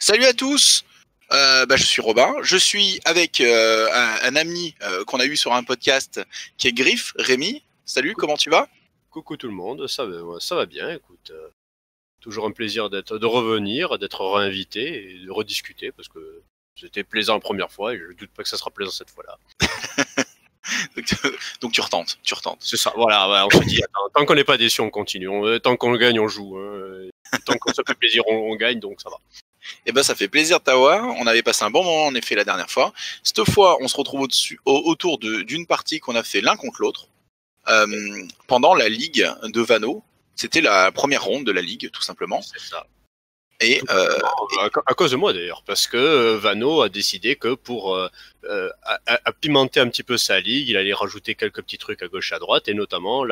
Salut à tous, je suis Robin, je suis avec un ami qu'on a eu sur un podcast qui est Griff, Rémi. Salut, comment tu vas? Coucou tout le monde, ça va bien, écoute. Toujours un plaisir de revenir, d'être réinvité et de rediscuter parce que c'était plaisant la première fois et je doute pas que ça sera plaisant cette fois-là. Donc tu retentes. C'est ça, voilà, on se dit, attends, tant qu'on n'est pas déçu, on continue. Tant qu'on gagne, on joue. Tant qu'on se fait plaisir, on gagne, donc ça va. Eh ben ça fait plaisir de t'avoir, on avait passé un bon moment en effet la dernière fois. Cette fois, on se retrouve autour d'une partie qu'on a fait l'un contre l'autre pendant la ligue de Vano. C'était la première ronde de la ligue, tout simplement. C'est ça. Et à cause de moi d'ailleurs, parce que Vano a décidé que pour pimenter un petit peu sa ligue, il allait rajouter quelques petits trucs à gauche et à droite, et notamment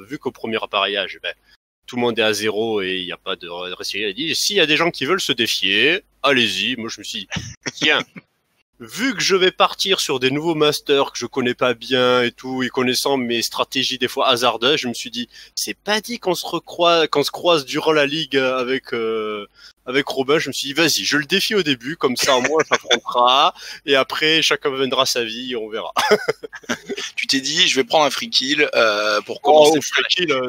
vu qu'au premier appareillage, tout le monde est à 0 et il n'y a pas de récit, il a dit s'il y a des gens qui veulent se défier, allez-y. Moi je me suis dit, tiens, vu que je vais partir sur des nouveaux masters que je connais pas bien et tout, et connaissant mes stratégies des fois hasardeuses, je me suis dit, c'est pas dit qu'on se croise durant la ligue avec Robin. Je me suis dit, vas-y, je le défie au début, comme ça au moins on s'affrontera, et après chacun mènera sa vie et on verra. Tu t'es dit, je vais prendre un free kill pour commencer. Oh, free kill, non.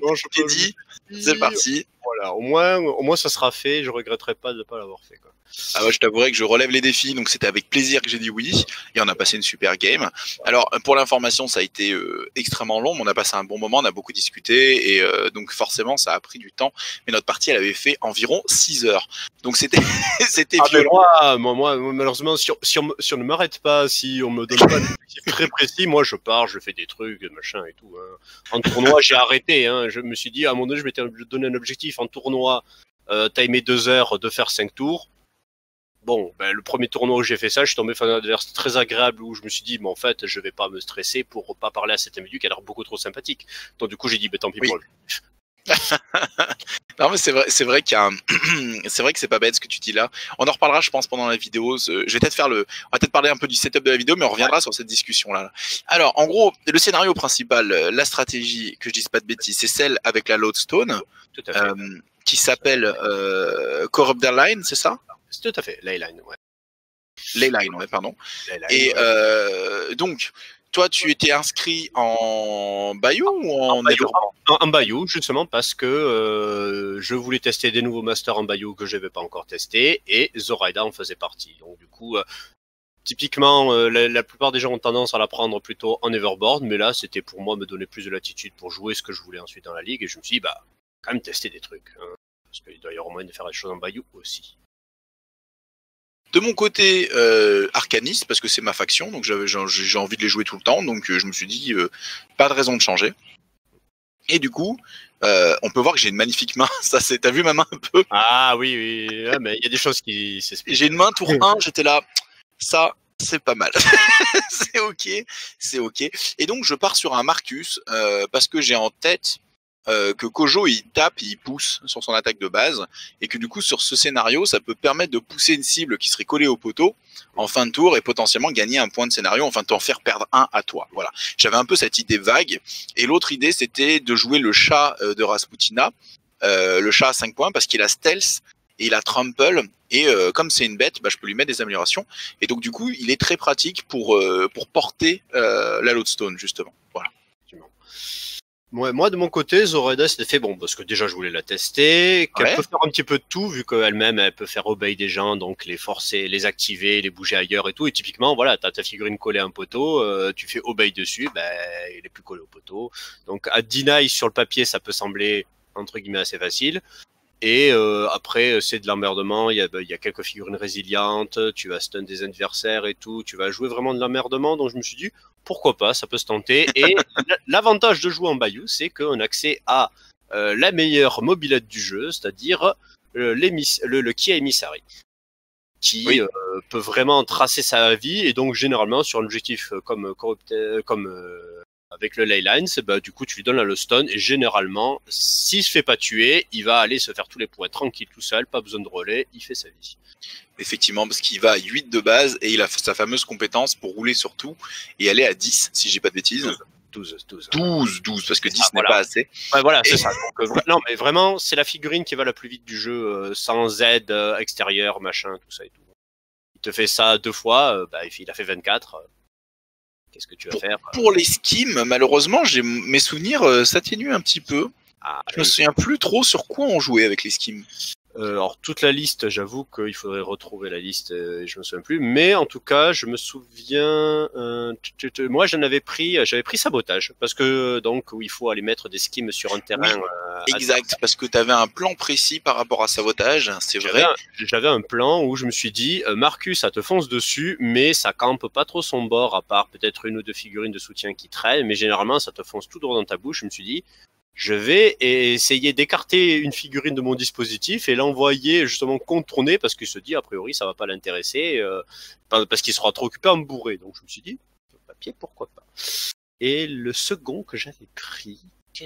Non, je t'ai dit, c'est parti. Voilà, au moins ça sera fait, je regretterai pas de ne pas l'avoir fait, quoi. Ah ouais, je t'avouerai que je relève les défis, donc c'était avec plaisir que j'ai dit oui, et on a passé une super game. Alors, pour l'information, ça a été extrêmement long, mais on a passé un bon moment, on a beaucoup discuté, et donc forcément, ça a pris du temps, mais notre partie, elle avait fait environ 6 heures. Donc c'était violent. Moi, malheureusement, si on ne m'arrête pas, si on me donne pas d'objectif très précis, moi je pars, je fais des trucs, machin et tout. Hein. En tournoi, j'ai arrêté, hein. Je me suis dit, à un moment donné, je m'étais donné un objectif en tournoi, timer 2 heures de faire 5 tours. Bon, le premier tournoi où j'ai fait ça, je suis tombé face à un adversaire très agréable où je me suis dit, mais en fait, je vais pas me stresser pour pas parler à cet individu qui a l'air beaucoup trop sympathique. Donc du coup, j'ai dit, tant pis pour lui. Non mais c'est vrai qu'il y a c'est vrai que c'est pas bête ce que tu dis là. On en reparlera je pense pendant la vidéo. Je vais peut-être on va peut-être parler un peu du setup de la vidéo, mais on reviendra sur cette discussion là. Alors en gros, le scénario principal, la stratégie, que je dise pas de bêtises, c'est celle avec la Lodestone, Tout à fait. qui s'appelle Corrupt Line, c'est ça? Tout à fait, Leyline, ouais. Leyline, ouais, pardon. Leyline, et ouais. Donc, toi, tu étais inscrit en Bayou ou en Bayou? En Bayou, justement, parce que je voulais tester des nouveaux masters en Bayou que je n'avais pas encore testé, et Zoraida en faisait partie. Donc du coup, typiquement, la plupart des gens ont tendance à la prendre plutôt en Everboard, mais là, c'était pour moi me donner plus de latitude pour jouer ce que je voulais ensuite dans la ligue, et je me suis dit, quand même tester des trucs, hein, parce qu'il doit y avoir moyen de faire des choses en Bayou aussi. De mon côté, Arcaniste, parce que c'est ma faction, donc j'ai envie de les jouer tout le temps, donc je me suis dit, pas de raison de changer. Et du coup, on peut voir que j'ai une magnifique main. T'as vu ma main un peu? Ah oui, ouais, mais il y a des choses qui s'expliquent. J'ai une main tour 1, j'étais là, ça, c'est pas mal. c'est ok. Et donc, je pars sur un Marcus, parce que j'ai en tête que Kojo il tape, il pousse sur son attaque de base, et que du coup sur ce scénario ça peut permettre de pousser une cible qui serait collée au poteau en fin de tour et potentiellement gagner un point de scénario, enfin t'en faire perdre un à toi. Voilà, j'avais un peu cette idée vague, et l'autre idée c'était de jouer le chat de Rasputina, le chat à 5 points parce qu'il a stealth et il a trample, et comme c'est une bête, je peux lui mettre des améliorations, et donc du coup il est très pratique pour porter la Lodestone justement. Voilà. Moi, de mon côté, Zoraida, c'était fait parce que déjà, je voulais la tester, qu'elle peut faire un petit peu de tout, vu qu'elle-même, elle peut faire obéir des gens, donc les forcer, les activer, les bouger ailleurs et tout. Et typiquement, voilà, t'as ta figurine collée à un poteau, tu fais obéir dessus, il est plus collé au poteau. Donc, à deny sur le papier, ça peut sembler, entre guillemets, assez facile. Et après, c'est de l'emmerdement, il y a quelques figurines résilientes, tu vas stun des adversaires et tout, tu vas jouer vraiment de l'emmerdement, donc je me suis dit, pourquoi pas, ça peut se tenter. Et l'avantage de jouer en Bayou, c'est qu'on a accès à la meilleure mobilette du jeu, c'est-à-dire le Kia Emissary, qui peut vraiment tracer sa vie, et donc généralement sur un objectif comme avec le Leyline, du coup tu lui donnes la Lodestone, et généralement, s'il se fait pas tuer, il va aller se faire tous les points tranquille tout seul, pas besoin de relais, il fait sa vie. Effectivement, parce qu'il va à 8 de base, et il a sa fameuse compétence pour rouler sur tout et aller à 10, si j'ai pas de bêtises. 12, parce que 10 n'est pas assez. Ouais, voilà, c'est ça. Donc, non, mais vraiment, c'est la figurine qui va la plus vite du jeu, sans aide extérieure, machin, tout ça et tout. Il te fait ça 2 fois, il a fait 24. Qu'est-ce que tu vas faire? Pour les skims, malheureusement, mes souvenirs s'atténuent un petit peu. Je me souviens plus trop sur quoi on jouait avec les skims. Alors toute la liste, j'avoue qu'il faudrait retrouver la liste, je me souviens plus. Mais en tout cas, je me souviens, moi j'avais pris sabotage parce que donc où il faut aller mettre des skims sur un terrain. Exact, parce que tu avais un plan précis par rapport à sabotage, c'est vrai. J'avais un plan où je me suis dit, Marcus, ça te fonce dessus, mais ça campe pas trop son bord, à part peut-être 1 ou 2 figurines de soutien qui traînent, mais généralement ça te fonce tout droit dans ta bouche. Je me suis dit, je vais essayer d'écarter une figurine de mon dispositif et l'envoyer justement contourner parce qu'il se dit a priori ça va pas l'intéresser parce qu'il sera trop occupé à me bourrer. Donc je me suis dit papier, pourquoi pas. Et le second que j'avais pris,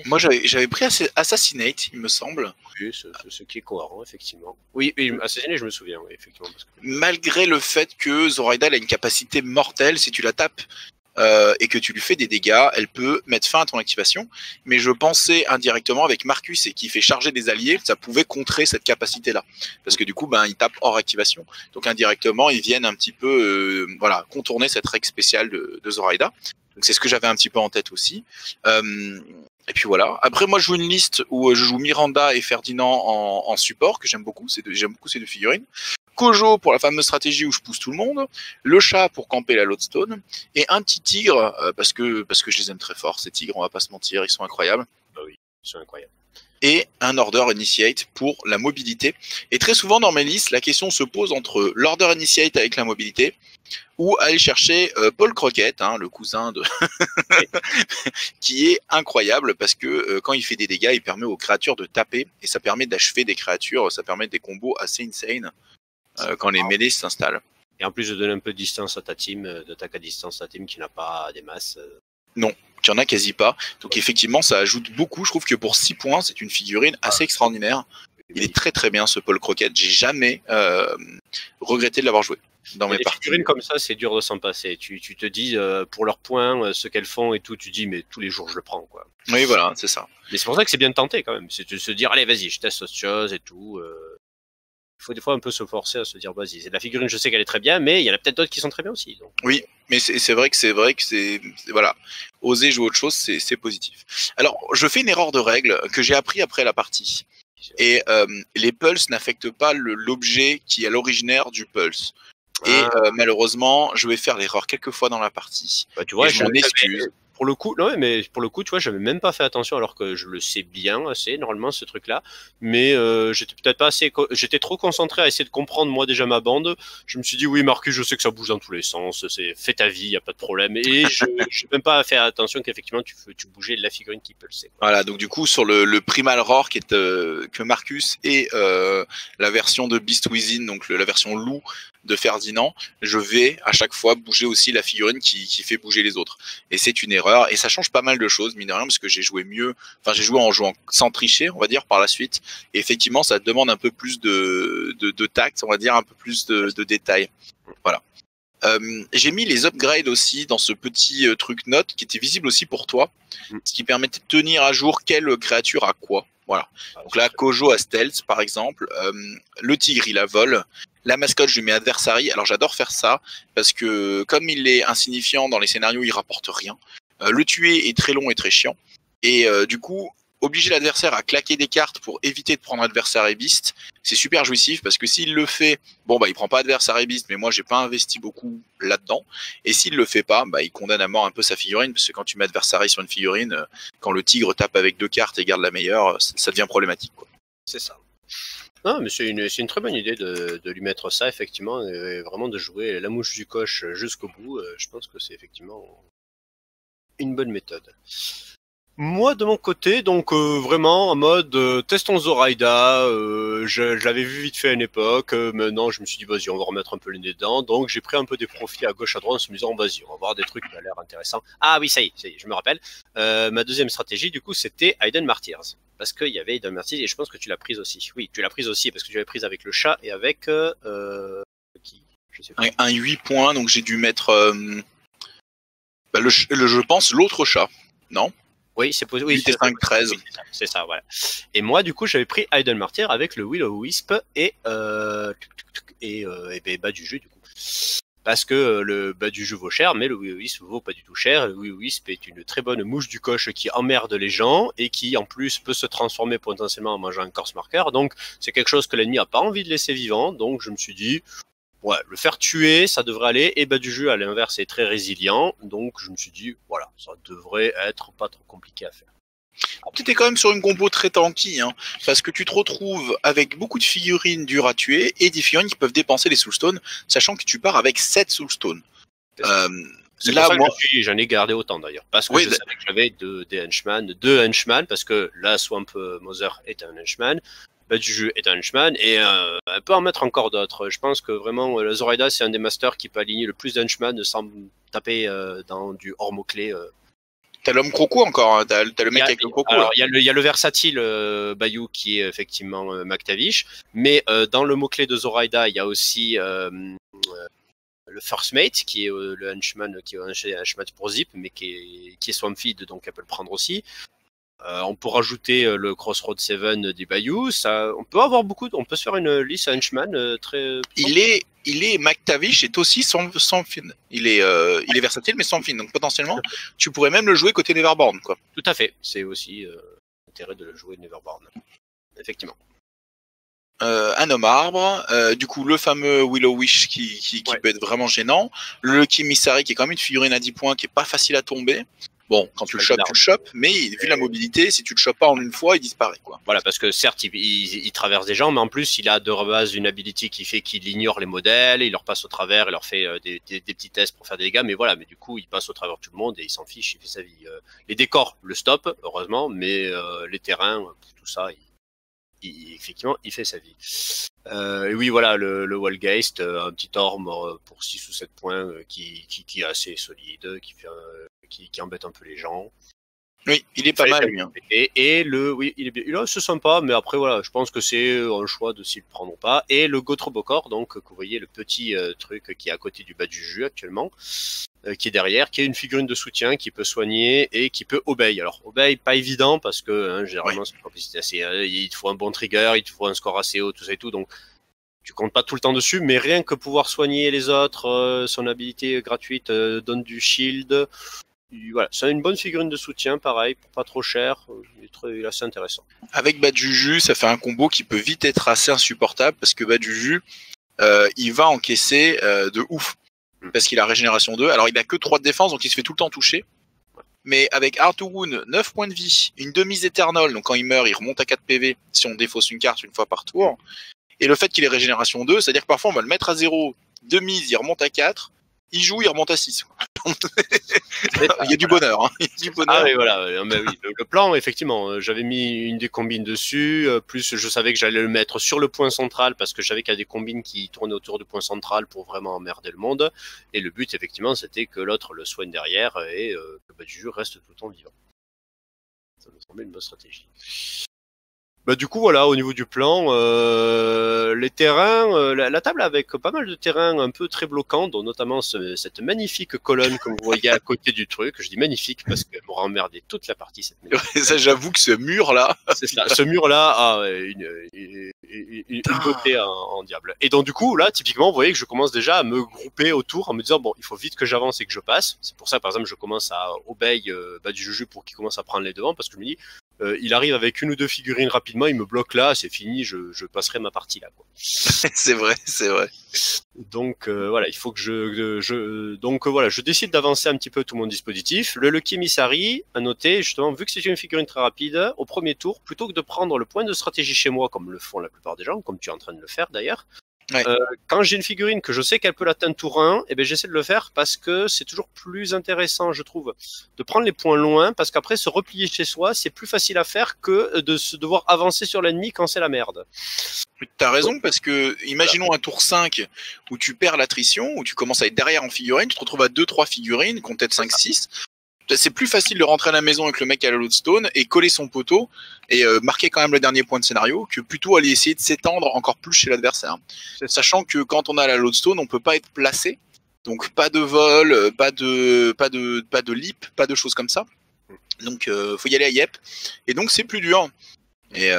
moi j'avais pris Assassinate, il me semble. Oui, ce qui est cohérent effectivement. Oui, Assassinate je me souviens, oui, effectivement. Parce que... Malgré le fait que Zoraida a une capacité mortelle, si tu la tapes et que tu lui fais des dégâts, elle peut mettre fin à ton activation. Mais je pensais indirectement avec Marcus et qui fait charger des alliés, ça pouvait contrer cette capacité-là. Parce que du coup, il tape hors activation. Donc indirectement, ils viennent un petit peu contourner cette règle spéciale de Zoraida. Donc c'est ce que j'avais un petit peu en tête aussi. Et puis voilà. Après, moi, je joue une liste où je joue Miranda et Ferdinand en support, que j'aime beaucoup. J'aime beaucoup ces 2 figurines. Kojo pour la fameuse stratégie où je pousse tout le monde, le chat pour camper la Lodestone, et un petit tigre, parce que je les aime très fort, ces tigres, on va pas se mentir, ils sont incroyables. Bah oui, ils sont incroyables. Et un Order Initiate pour la mobilité. Et très souvent dans mes listes, la question se pose entre l'Order Initiate avec la mobilité, ou aller chercher Paul Crockett, le cousin de... qui est incroyable, parce que quand il fait des dégâts, il permet aux créatures de taper, et ça permet d'achever des créatures, ça permet des combos assez insane. Quand les mêlées s'installent. Et en plus de donner un peu de distance à ta team, d'attaque à distance à ta team qui n'a pas des masses. Non, tu en as quasi pas. Donc effectivement, ça ajoute beaucoup. Je trouve que pour 6 points, c'est une figurine assez extraordinaire. Il est très très bien ce Paul Crockett. J'ai jamais regretté de l'avoir joué dans mes parties. Les figurines comme ça, c'est dur de s'en passer. Tu te dis, pour leurs points, ce qu'elles font et tout, tu dis, mais tous les jours je le prends, quoi. Oui, voilà, c'est ça. Mais c'est pour ça que c'est bien de tenter quand même. C'est de se dire, allez, vas-y, je teste autre chose et tout. Il faut des fois un peu se forcer à se dire, vas-y, la figurine, je sais qu'elle est très bien, mais il y en a peut-être d'autres qui sont très bien aussi. Donc. Oui, mais c'est vrai que c'est voilà, oser jouer autre chose, c'est positif. Alors, je fais une erreur de règle que j'ai appris après la partie. Et les pulses n'affectent pas l'objet qui est à l'originaire du pulse. Et malheureusement, je vais faire l'erreur quelques fois dans la partie. Bah, tu vois, je m'en excuse. Pour le coup, tu vois, j'avais même pas fait attention alors que je le sais bien assez normalement ce truc-là. Mais j'étais peut-être pas assez, j'étais trop concentré à essayer de comprendre moi déjà ma bande. Je me suis dit oui, Marcus, je sais que ça bouge dans tous les sens, fais ta vie, y a pas de problème. Et je n'ai même pas fait attention qu'effectivement tu bougeais la figurine qui pulsait. Voilà, donc du coup sur le Primal Roar qui est que Marcus et la version de Beast Within, donc la version loup de Ferdinand, je vais à chaque fois bouger aussi la figurine qui fait bouger les autres. Et c'est une erreur, et ça change pas mal de choses, mine de rien, parce que j'ai joué en jouant sans tricher, on va dire, par la suite. Et effectivement, ça demande un peu plus de tact, on va dire, un peu plus de détails. Voilà. J'ai mis les upgrades aussi dans ce petit truc note qui était visible aussi pour toi, ce qui permettait de tenir à jour quelle créature a quoi. Voilà. Donc là, Kojo a stealth par exemple, le tigre il a vol, la mascotte je lui mets adversary. Alors j'adore faire ça parce que comme il est insignifiant dans les scénarios, il rapporte rien. Le tuer est très long et très chiant. Et du coup, obliger l'adversaire à claquer des cartes pour éviter de prendre Adversary Beast, c'est super jouissif parce que s'il le fait, il prend pas Adversary Beast, mais moi j'ai pas investi beaucoup là-dedans. Et s'il le fait pas, il condamne à mort un peu sa figurine parce que quand tu mets Adversary sur une figurine, quand le tigre tape avec 2 cartes et garde la meilleure, ça devient problématique, quoi. C'est ça. Non, mais c'est une très bonne idée de lui mettre ça, effectivement, et vraiment de jouer la mouche du coche jusqu'au bout. Je pense que c'est effectivement une bonne méthode. Moi, de mon côté, donc vraiment en mode testons Zoraida. Je l'avais vu vite fait à une époque. Maintenant, je me suis dit, vas-y, on va remettre un peu les nez dedans. Donc, j'ai pris un peu des profits à gauche, à droite en se disant, vas-y, on va voir des trucs qui ont l'air intéressants. Ah oui, ça y est, je me rappelle. Ma deuxième stratégie, du coup, c'était Hidden Martyrs. Parce qu'il y avait Hidden Martyrs et je pense que tu l'as prise aussi. Oui, tu l'as prise aussi parce que tu l'avais prise avec le chat et avec qui je sais pas. Un 8 points, donc j'ai dû mettre je pense l'autre chat. non? Oui, c'est possible. Oui, 8 et 5, 13. C'est ça, voilà. Et moi, du coup, j'avais pris Idle Martyr avec le Will-O-Wisp et bas du jeu, du coup. Parce que le bas du jeu vaut cher, mais le Will-O-Wisp vaut pas du tout cher. Le Will-O-Wisp est une très bonne mouche du coche qui emmerde les gens et qui, en plus, peut se transformer potentiellement en mangeant un corse marqueur. Donc, c'est quelque chose que l'ennemi a pas envie de laisser vivant. Donc, je me suis dit, ouais, le faire tuer, ça devrait aller. Et bas du jeu, à l'inverse, est très résilient. Donc, je me suis dit, voilà, ça devrait être pas trop compliqué à faire. Tu étais quand même sur une combo très tanky, hein, parce que tu te retrouves avec beaucoup de figurines dures à tuer et des figurines qui peuvent dépenser les soulstones, sachant que tu pars avec 7 soulstones. C'est là, moi, j'en ai gardé autant d'ailleurs, parce que je savais que j'avais deux henchman, parce que la Swamp Mother est un henchman, bas du jeu est un henchman, et elle peut en mettre encore d'autres. Je pense que vraiment, la Zoraida, c'est un des masters qui peut aligner le plus d'henchman sans taper dans du hors mot-clé. T'as l'homme croco encore, hein. T'as le mec avec le croco. Alors, il y a le versatile Bayou qui est effectivement McTavish, mais dans le mot-clé de Zoraida, il y a aussi le First Mate qui est le henchman qui est un henchman pour Zip, mais qui est Swamp Feed, donc elle peut le prendre aussi. On peut rajouter le Crossroad 7 des Bayou. Ça, on peut avoir on peut se faire une liste à henchman très. Il est McTavish est aussi sans fin. Il est versatile mais sans fin. Donc potentiellement, tu pourrais même le jouer côté Neverborn, quoi. Tout à fait. C'est aussi l'intérêt de le jouer Neverborn. Effectivement. Un homme arbre, du coup le fameux Will-O-Wisp qui peut être vraiment gênant. Le Lucky Missari qui est quand même une figurine à 10 points qui est pas facile à tomber. Bon, quand tu le chopes, mais vu la mobilité, si tu le chopes pas en une fois, il disparaît, quoi. Voilà, parce que certes, il traverse des gens, mais en plus, il a de base une ability qui fait qu'il ignore les modèles, il leur passe au travers, il leur fait des petits tests pour faire des dégâts, mais voilà, mais du coup, il passe au travers de tout le monde et il s'en fiche, il fait sa vie. Les décors le stoppent, heureusement, mais les terrains, tout ça, effectivement, il fait sa vie. Et oui, voilà, le Wallgeist, un petit orme pour 6 ou 7 points qui est assez solide, qui embête un peu les gens. Oui, il est pas mal, lui. Hein. Oui, il est bien. C'est sympa, mais après, voilà, je pense que c'est un choix de s'ils le prennent ou pas. Et le Gotrobokor, donc, que vous voyez, le petit truc qui est à côté du bas du jeu actuellement, qui est derrière, qui est une figurine de soutien qui peut soigner et qui peut obey. Alors, obey, pas évident, parce que, généralement, c'est une capacité assez, il te faut un bon trigger, il te faut un score assez haut, tout ça et tout, donc, tu comptes pas tout le temps dessus, mais rien que pouvoir soigner les autres, son habilité gratuite donne du shield. Voilà, c'est une bonne figurine de soutien, pareil, pas trop cher, il est assez intéressant. Avec Badjuju, ça fait un combo qui peut vite être assez insupportable, parce que Badjuju, il va encaisser de ouf, parce qu'il a régénération 2, alors il a que 3 de défense, donc il se fait tout le temps toucher, mais avec Art to Wound, 9 points de vie, une demise éternelle, donc quand il meurt, il remonte à 4 PV, si on défausse une carte une fois par tour, et le fait qu'il ait régénération 2, c'est-à-dire que parfois on va le mettre à 0, demise, il remonte à 4, il joue, il remonte à 6. Il y a du bonheur. Hein. Il y a du bonheur. Ah oui, voilà. Mais oui, le plan, effectivement, j'avais mis une des combines dessus. Plus, je savais que j'allais le mettre sur le point central parce que je savais qu'il y a des combines qui tournaient autour du point central pour vraiment emmerder le monde. Et le but, effectivement, c'était que l'autre le soigne derrière et que le jeu reste tout le temps vivant. Ça me semblait une bonne stratégie. Bah du coup voilà, au niveau du plan, les terrains, la table avec pas mal de terrains un peu très bloquants, dont notamment cette magnifique colonne que vous voyez à côté du truc. Je dis magnifique parce qu'elle m'aura emmerdé toute la partie. Cette ça, j'avoue que ce mur là, c'est ça. Ce mur là a une beauté en diable. Et donc du coup là, typiquement, vous voyez que je commence déjà à me grouper autour en me disant bon, il faut vite que j'avance et que je passe. C'est pour ça par exemple je commence à obey bas du juju pour qu'il commence à prendre les devants parce que je me dis il arrive avec une ou deux figurines rapidement, il me bloque là, c'est fini, je passerai ma partie là, quoi. C'est vrai, c'est vrai. Donc voilà, il faut que je décide d'avancer un petit peu tout mon dispositif. Le Lucky Missari, à noter, justement, vu que c'est une figurine très rapide, au premier tour, plutôt que de prendre le point de stratégie chez moi, comme le font la plupart des gens, comme tu es en train de le faire d'ailleurs, ouais. Quand j'ai une figurine que je sais qu'elle peut l'atteindre tour 1, eh ben j'essaie de le faire parce que c'est toujours plus intéressant, je trouve, de prendre les points loin, parce qu'après se replier chez soi, c'est plus facile à faire que de se devoir avancer sur l'ennemi quand c'est la merde. T'as raison, parce que imaginons un tour 5 où tu perds l'attrition, où tu commences à être derrière en figurine, tu te retrouves à 2-3 figurines, qu'on peut-être 5-6. C'est plus facile de rentrer à la maison avec le mec à la loadstone et coller son poteau et marquer quand même le dernier point de scénario que plutôt aller essayer de s'étendre encore plus chez l'adversaire. Sachant que quand on a la loadstone, on peut pas être placé, donc pas de vol, pas de leap, pas de choses comme ça. Donc faut y aller à Yep. Et donc c'est plus dur. Et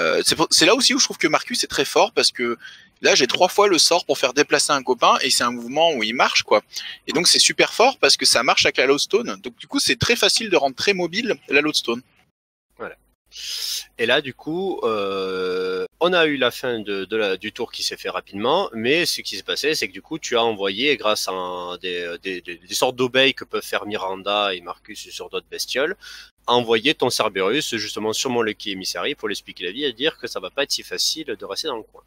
c'est là aussi où je trouve que Marcus est très fort parce que là j'ai 3 fois le sort pour faire déplacer un copain et c'est un mouvement où il marche quoi. Et donc c'est super fort parce que ça marche avec la Lodestone. Donc du coup c'est très facile de rendre très mobile la Lodestone. Voilà. Et là, du coup, on a eu la fin du tour qui s'est fait rapidement, mais ce qui s'est passé, c'est que du coup, tu as envoyé, grâce à des sortes d'obéis que peuvent faire Miranda et Marcus sur d'autres bestioles, envoyer ton Cerberus justement sur mon Lucky Emissary pour l'expliquer la vie et dire que ça va pas être si facile de rester dans le coin.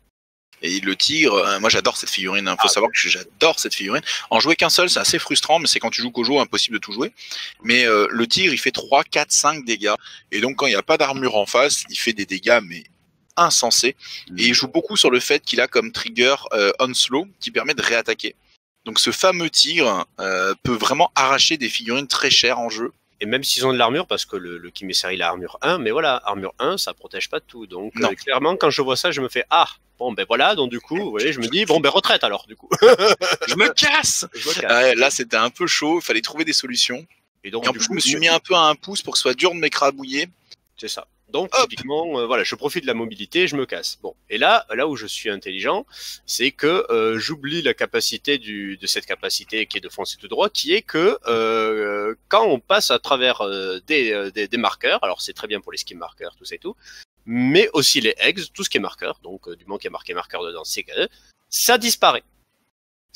Et le tigre, moi j'adore cette figurine, faut savoir que j'adore cette figurine. En jouer qu'un seul, c'est assez frustrant, mais c'est quand tu joues Kojo, impossible de tout jouer. Mais le tigre, il fait 3, 4, 5 dégâts. Et donc quand il n'y a pas d'armure en face, il fait des dégâts, mais insensés. Et il joue beaucoup sur le fait qu'il a comme trigger Onslow, qui permet de réattaquer. Donc ce fameux tigre peut vraiment arracher des figurines très chères en jeu. Et même s'ils ont de l'armure, parce que le Kimissary, il a armure 1, mais voilà, armure 1, ça protège pas tout. Donc clairement, quand je vois ça, je me fais ah, bon ben voilà, donc du coup, vous voyez, je me dis bon ben retraite alors du coup. Je me casse. Là, c'était un peu chaud, il fallait trouver des solutions. Et donc, en plus, je me suis mis un peu à un pouce pour que ce soit dur de m'écrabouiller. C'est ça. Donc, typiquement, voilà, je profite de la mobilité, je me casse. Bon, et là où je suis intelligent, c'est que j'oublie la capacité de cette capacité qui est de foncer tout droit, qui est que quand on passe à travers des marqueurs, alors c'est très bien pour les skim marqueurs, tout ça et tout, mais aussi les eggs, tout ce qui est marqueur, donc du moment qu'il y a marqué marqueur dedans, c'est ça disparaît.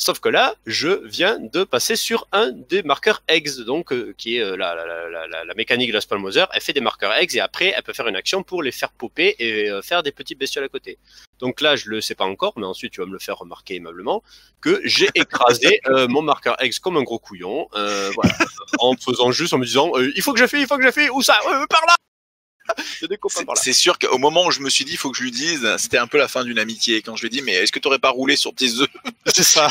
Sauf que là, je viens de passer sur un des marqueurs eggs, donc qui est la mécanique de la Spellmother. Elle fait des marqueurs eggs et après, elle peut faire une action pour les faire popper et faire des petites bestioles à côté. Donc là, je le sais pas encore, mais ensuite tu vas me le faire remarquer aimablement que j'ai écrasé mon marqueur eggs comme un gros couillon, voilà, en me disant, il faut que je fais, où ça, par là. C'est sûr qu'au moment où je me suis dit, il faut que je lui dise, c'était un peu la fin d'une amitié. Quand je lui ai dit, mais est-ce que tu n'aurais pas roulé sur tes œufs? C'est ça.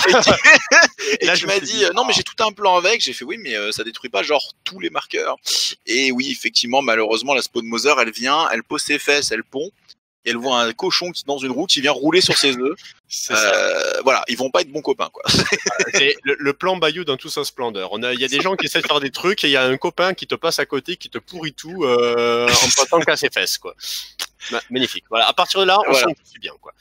Et là, je m'as dit, non, mais j'ai tout un plan avec. J'ai fait, oui, mais ça détruit pas genre tous les marqueurs. Et oui, effectivement, malheureusement, la Spellmother, elle vient, elle pose ses fesses, elle pond. Et elle voit un cochon qui dans une roue qui vient rouler sur ses œufs. Voilà, ils vont pas être bons copains, quoi. C'est le plan Bayou dans toute sa splendeur. Il y a des gens qui essaient de faire des trucs et il y a un copain qui te passe à côté, qui te pourrit tout en passant qu'à ses fesses, quoi. Magnifique. Voilà. À partir de là, on sent que je suis bien, quoi.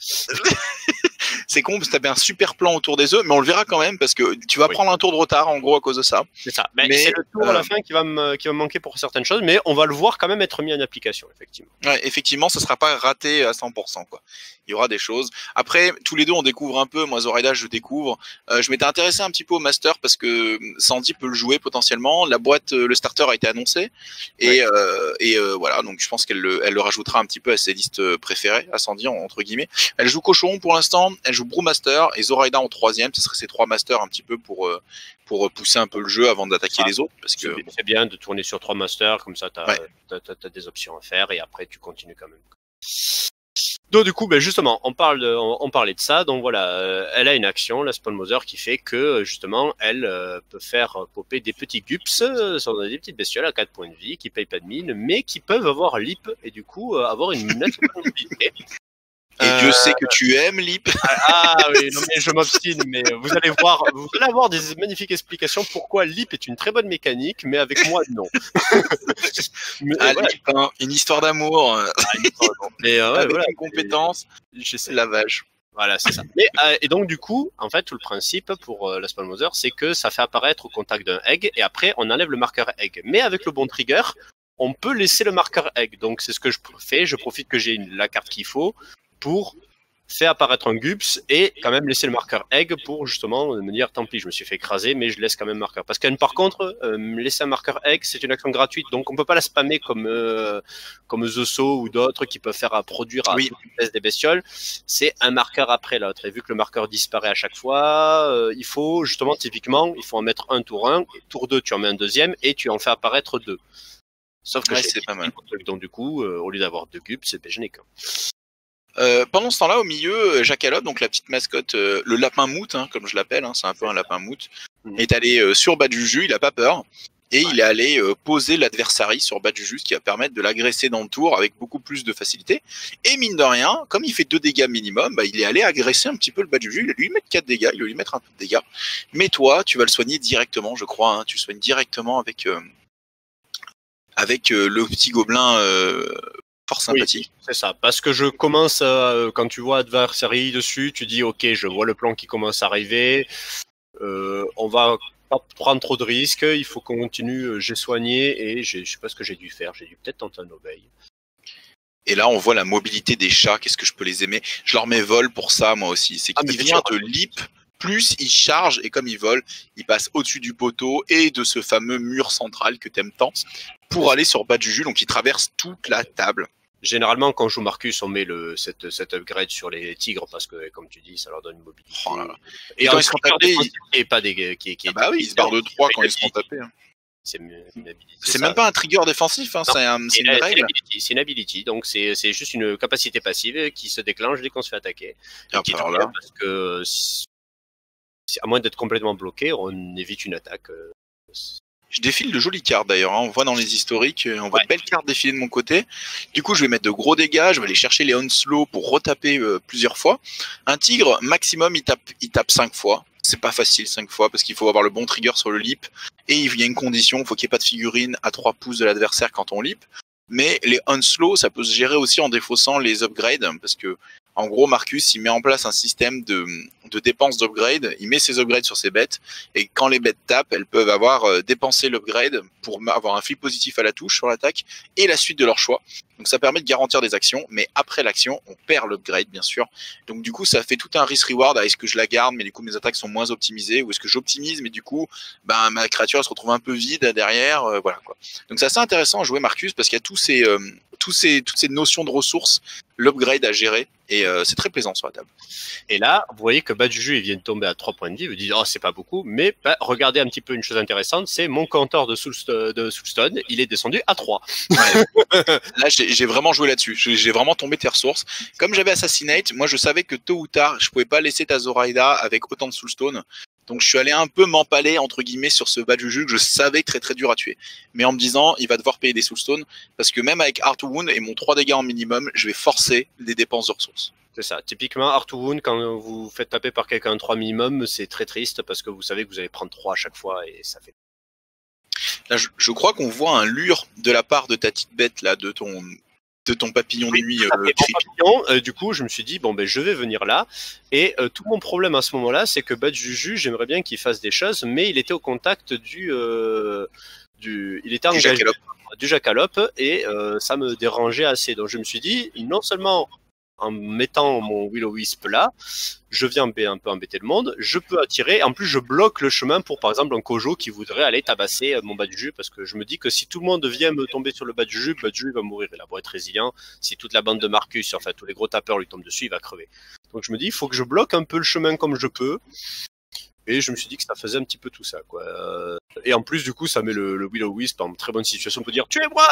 C'est con parce que t'avais un super plan autour des œufs, mais on le verra quand même parce que tu vas prendre un tour de retard en gros à cause de ça. C'est ça. Mais c'est le tour à la fin qui va me manquer pour certaines choses, mais on va le voir quand même être mis en application, effectivement. Ouais, effectivement, ça sera pas raté à 100%, quoi. Il y aura des choses. Après, tous les deux, on découvre un peu. Moi, Zoraida, je découvre. Je m'étais intéressé un petit peu au Master parce que Sandy peut le jouer potentiellement. La boîte, le starter a été annoncé. Et voilà, donc je pense qu'elle le rajoutera un petit peu à ses listes préférées, à Sandy, entre guillemets. Elle joue Cochon pour l'instant. Elle joue Brewmaster et Zoraida en 3e. Ce serait ces 3 masters un petit peu pour pousser un peu le jeu avant d'attaquer les autres. Parce que c'est bien de tourner sur 3 masters, comme ça, t'as des options à faire et après, tu continues quand même. Donc du coup, justement, on parlait de ça. Donc voilà, elle a une action, la Spellmother, qui fait que justement, elle peut faire popper des petits gups, des petites bestioles à 4 points de vie, qui payent pas de mine, mais qui peuvent avoir Leap et du coup avoir une nette mobilité. Et Dieu sait que tu aimes Leap. Oui, non mais je m'obstine, mais vous allez avoir des magnifiques explications pourquoi Leap est une très bonne mécanique, mais avec moi non. Leap, hein, une histoire d'amour. Mais avec une compétence, c'est lavage. Voilà, c'est ça. Et donc du coup, en fait, tout le principe pour la Spellmother, c'est que ça fait apparaître au contact d'un egg, et après on enlève le marqueur egg. Mais avec le bon trigger, on peut laisser le marqueur egg. Donc c'est ce que je fais. Je profite que j'ai la carte qu'il faut pour faire apparaître un gups et quand même laisser le marqueur egg pour justement me dire tant pis, je me suis fait écraser, mais je laisse quand même marqueur. Parce que par contre, laisser un marqueur egg, c'est une action gratuite, donc on peut pas la spammer comme Zoso ou d'autres qui peuvent faire produire à toute vitesse des bestioles. C'est un marqueur après l'autre. Et vu que le marqueur disparaît à chaque fois, il faut justement, typiquement, il faut en mettre un tour 1, tour 2, tu en mets un deuxième et tu en fais apparaître 2. Sauf que c'est pas mal. Donc du coup, au lieu d'avoir 2 gups, c'est génique. Pendant ce temps-là, au milieu, Jackalope, donc la petite mascotte, le lapin mout, hein, comme je l'appelle, hein, c'est un peu un lapin mout, est allé sur Badjuju, il a pas peur, et il est allé poser l'adversary sur Badjuju, ce qui va permettre de l'agresser dans le tour avec beaucoup plus de facilité. Et mine de rien, comme il fait 2 dégâts minimum, il est allé agresser un petit peu le Badjuju, il va lui mettre 4 dégâts, il va lui mettre un peu de dégâts. Mais toi, tu vas le soigner directement, je crois, hein, tu soignes directement avec avec le petit gobelin fort sympathique. Oui, c'est ça, parce que je commence, quand tu vois Adversary dessus, tu dis ok, je vois le plan qui commence à arriver, on va pas prendre trop de risques, il faut qu'on continue, j'ai soigné et je sais pas ce que j'ai dû faire, j'ai dû peut-être tenter un obey. Et là, on voit la mobilité des chats, qu'est-ce que je peux les aimer. Je leur mets vol pour ça, moi aussi. C'est qu'ils viennent de leap, plus ils chargent, et comme ils volent, ils passent au-dessus du poteau et de ce fameux mur central que t'aimes tant, pour aller sur Bas-Juju, donc ils traversent toute la table. Généralement, quand on joue Marcus, on met cet upgrade sur les tigres parce que, comme tu dis, ça leur donne une mobilité. Oh là là. Et quand ils se font taper, bah oui, ils se barrent de 3 quand ils se font taper. C'est même pas un trigger défensif, hein, c'est une règle. C'est une ability, donc c'est juste une capacité passive qui se déclenche dès qu'on se fait attaquer. Ah, qui est là. Parce que, à moins d'être complètement bloqué, on évite une attaque. Je défile de jolies cartes d'ailleurs, hein. On voit dans les historiques, on voit de belles cartes défiler de mon côté. Du coup, je vais mettre de gros dégâts, je vais aller chercher les Onslow pour retaper plusieurs fois. Un tigre, maximum, il tape 5 fois. C'est pas facile 5 fois parce qu'il faut avoir le bon trigger sur le leap. Et il y a une condition, il faut qu'il n'y ait pas de figurine à 3 pouces de l'adversaire quand on leap. Mais les Onslow, ça peut se gérer aussi en défaussant les upgrades parce que, en gros, Marcus, il met en place un système de dépenses d'upgrade. Il met ses upgrades sur ses bêtes. Et quand les bêtes tapent, elles peuvent avoir dépensé l'upgrade pour avoir un flip positif à la touche sur l'attaque et la suite de leur choix. Donc ça permet de garantir des actions. Mais après l'action, on perd l'upgrade, bien sûr. Donc du coup, ça fait tout un risk-reward. Est-ce que je la garde, mais du coup, mes attaques sont moins optimisées? Ou est-ce que j'optimise, mais du coup, ma créature elle se retrouve un peu vide derrière. Voilà quoi. Donc c'est assez intéressant à jouer Marcus parce qu'il y a toutes ces notions de ressources, l'upgrade à gérer. Et c'est très plaisant sur la table. Et là, vous voyez que Bas-Juju, il vient de tomber à 3 points de vie. Vous dites, oh, c'est pas beaucoup. Mais regardez un petit peu une chose intéressante, c'est mon compteur de Soulstone, il est descendu à 3. Ouais. Là, j'ai vraiment joué là-dessus. J'ai vraiment tombé tes ressources. Comme j'avais Assassinate, moi, je savais que tôt ou tard, je pouvais pas laisser ta Zoraida avec autant de Soulstone. Donc, je suis allé un peu m'empaler, entre guillemets, sur ce Bas-Juju que je savais très dur à tuer. Mais en me disant, il va devoir payer des Soulstone parce que même avec Heart Wound et mon 3 dégâts en minimum, je vais forcer des dépenses de ressources. C'est ça. Typiquement, Heart Wound, quand vous faites taper par quelqu'un 3 minimum, c'est très triste parce que vous savez que vous allez prendre 3 à chaque fois et ça fait. Là, je crois qu'on voit un lure de la part de ta petite bête, là, de ton papillon de nuit. Du coup, je me suis dit, bon, ben, je vais venir là. Et tout mon problème à ce moment-là, c'est que Bas-Juju, j'aimerais bien qu'il fasse des choses, mais il était au contact il était engagé du Jackalope et ça me dérangeait assez. Donc, je me suis dit, non seulement en mettant mon Will-O-Wisp là, je viens un peu embêter le monde, je peux attirer, en plus je bloque le chemin pour par exemple un Kojo qui voudrait aller tabasser mon Bas-Juju, parce que je me dis que si tout le monde vient me tomber sur le Bas-Juju va mourir, il a beau être résilient, si toute la bande de Marcus, enfin tous les gros tapeurs lui tombent dessus, il va crever. Donc je me dis, il faut que je bloque un peu le chemin comme je peux, et je me suis dit que ça faisait un petit peu tout ça, quoi. Et en plus du coup ça met le Will-O-Wisp en très bonne situation pour dire « Tuez-moi !»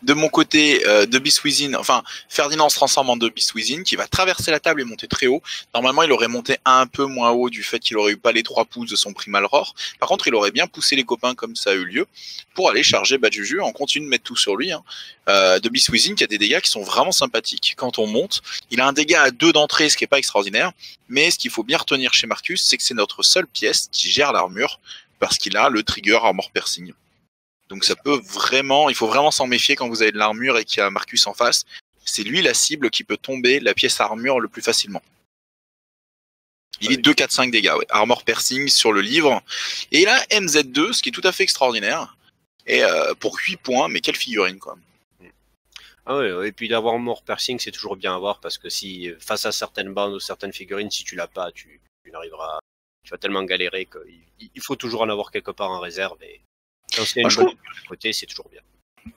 De mon côté, de Beast Within, enfin, Ferdinand se transforme en de Beast Within, qui va traverser la table et monter très haut. Normalement, il aurait monté un peu moins haut du fait qu'il aurait eu pas les 3 pouces de son Primal Roar. Par contre, il aurait bien poussé les copains comme ça a eu lieu, pour aller charger Bas-Juju. On continue de mettre tout sur lui, hein. De Beast Within, qui a des dégâts qui sont vraiment sympathiques. Quand on monte, il a un dégât à 2 d'entrée, ce qui est pas extraordinaire. Mais ce qu'il faut bien retenir chez Marcus, c'est que c'est notre seule pièce qui gère l'armure, parce qu'il a le trigger Armor Piercing. Donc ça peut vraiment, il faut vraiment s'en méfier quand vous avez de l'armure et qu'il y a Marcus en face. C'est lui la cible qui peut tomber la pièce armure le plus facilement. Il est 2, 4, 5 dégâts, ouais. Armor Piercing sur le livre. Et il a MZ2, ce qui est tout à fait extraordinaire. Et pour 8 points, mais quelle figurine, quoi. Ah ouais, et puis d'avoir Armor Piercing, c'est toujours bien à voir, parce que si, face à certaines bandes ou certaines figurines, si tu l'as pas, tu n'arriveras, tu vas tellement galérer qu'il faut toujours en avoir quelque part en réserve, et quand c'est une bonne côté, c'est toujours bien.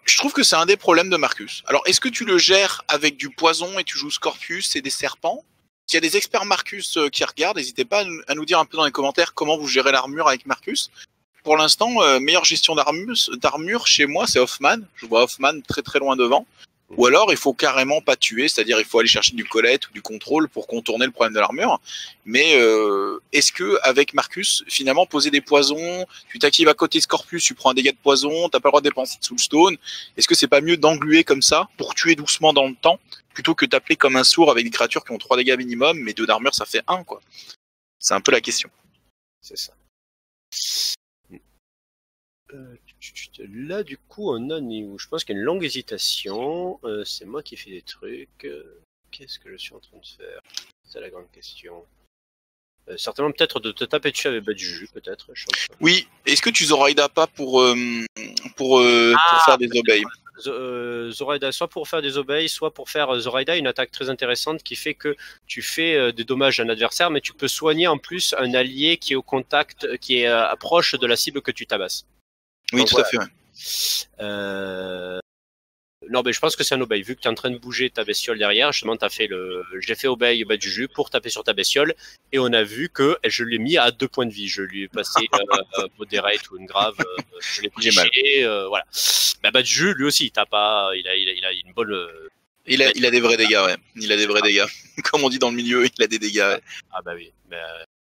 Je trouve que c'est un des problèmes de Marcus. Alors, est-ce que tu le gères avec du poison et tu joues Scorpius et des serpents? S'il y a des experts Marcus qui regardent, n'hésitez pas à nous dire un peu dans les commentaires comment vous gérez l'armure avec Marcus. Pour l'instant, meilleure gestion d'armure chez moi, c'est Hoffman. Je vois Hoffman très très loin devant. Ou alors, il faut carrément pas tuer, c'est-à-dire il faut aller chercher du collect ou du contrôle pour contourner le problème de l'armure. Mais est-ce que avec Marcus, finalement, poser des poisons, tu t'actives à côté Scorpius, tu prends un dégât de poison, t'as pas le droit de dépenser de Soulstone, est-ce que c'est pas mieux d'engluer comme ça pour tuer doucement dans le temps, plutôt que t'appeler comme un sourd avec des créatures qui ont 3 dégâts minimum, mais 2 d'armure ça fait 1, quoi. C'est un peu la question. C'est ça. Là, du coup, on a je pense qu'il y a une longue hésitation. C'est moi qui fais des trucs. Qu'est-ce que je suis en train de faire? C'est la grande question. Certainement, peut-être de te taper dessus avec Badjuju, peut-être. Oui, est-ce que tu Zoraida pas pour faire des obéis? Zoraida, soit pour faire des obéis, soit pour faire Zoraida, une attaque très intéressante qui fait que tu fais des dommages à un adversaire, mais tu peux soigner en plus un allié qui est au contact, qui est proche de la cible que tu tabasses. Oui, donc, tout à fait. Non, mais je pense que c'est un obéi. Vu que tu es en train de bouger ta bestiole derrière, justement, j'ai fait obéi Badjuju pour taper sur ta bestiole, et on a vu que je l'ai mis à 2 points de vie. Je lui ai passé moderate ou une grave. Je l'ai piché, voilà. Bah, Badjuju, lui aussi, il a une bonne. Il a des vrais dégâts, ouais. Il a des vrais dégâts. Comme on dit dans le milieu, il a des dégâts. Ouais. Ah bah oui.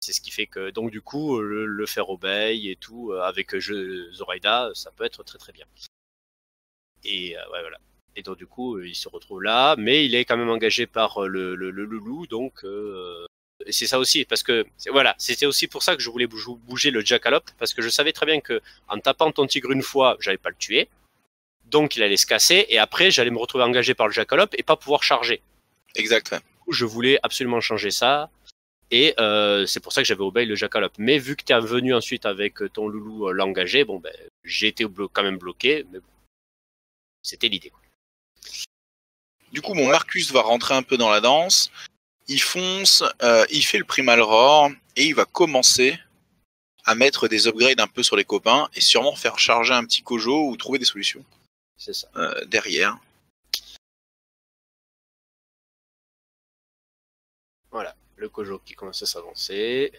C'est ce qui fait que, donc du coup, le faire obéi et tout, avec Zoraida, ça peut être très très bien. Et ouais, voilà. Et donc du coup, il se retrouve là, mais il est quand même engagé par le loup, donc et c'est ça aussi, parce que voilà, c'était aussi pour ça que je voulais bouger le jackalope, parce que je savais très bien que en tapant ton tigre une fois, j'allais pas le tuer, donc il allait se casser, et après j'allais me retrouver engagé par le jackalope et pas pouvoir charger. Exact. Ouais. Du coup, je voulais absolument changer ça. Et c'est pour ça que j'avais obéi le jackalope. Mais vu que tu es venu ensuite avec ton loulou l'engager, bon ben j'ai été quand même bloqué, mais bon, c'était l'idée. Du coup, mon Marcus va rentrer un peu dans la danse. Il fonce, il fait le primal roar et il va commencer à mettre des upgrades un peu sur les copains et sûrement faire charger un petit Kojo ou trouver des solutions. C'est ça. Derrière. Voilà. Le Kojo qui commence à s'avancer.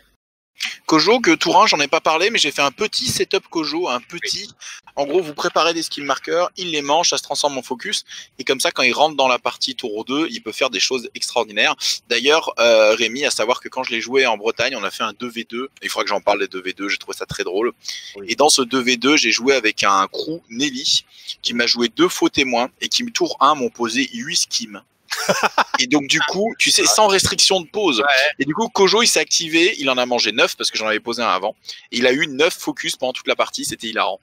Kojo, que Tourin, j'en ai pas parlé, mais j'ai fait un petit setup Kojo, un petit. En gros, vous préparez des skill markers, il les mange, ça se transforme en focus, et comme ça, quand il rentre dans la partie tour 2, il peut faire des choses extraordinaires. D'ailleurs, Rémi, à savoir que quand je l'ai joué en Bretagne, on a fait un 2v2, il faudra que j'en parle des 2v2, j'ai trouvé ça très drôle. Oui. Et dans ce 2v2, j'ai joué avec un crew Nelly, qui m'a joué 2 faux témoins, et qui, tour 1, m'ont posé 8 skims. Et donc du coup, tu sais, sans restriction de pause. Ouais. Et du coup, Kojo, il s'est activé, il en a mangé 9 parce que j'en avais posé un avant. Et il a eu 9 focus pendant toute la partie, c'était hilarant.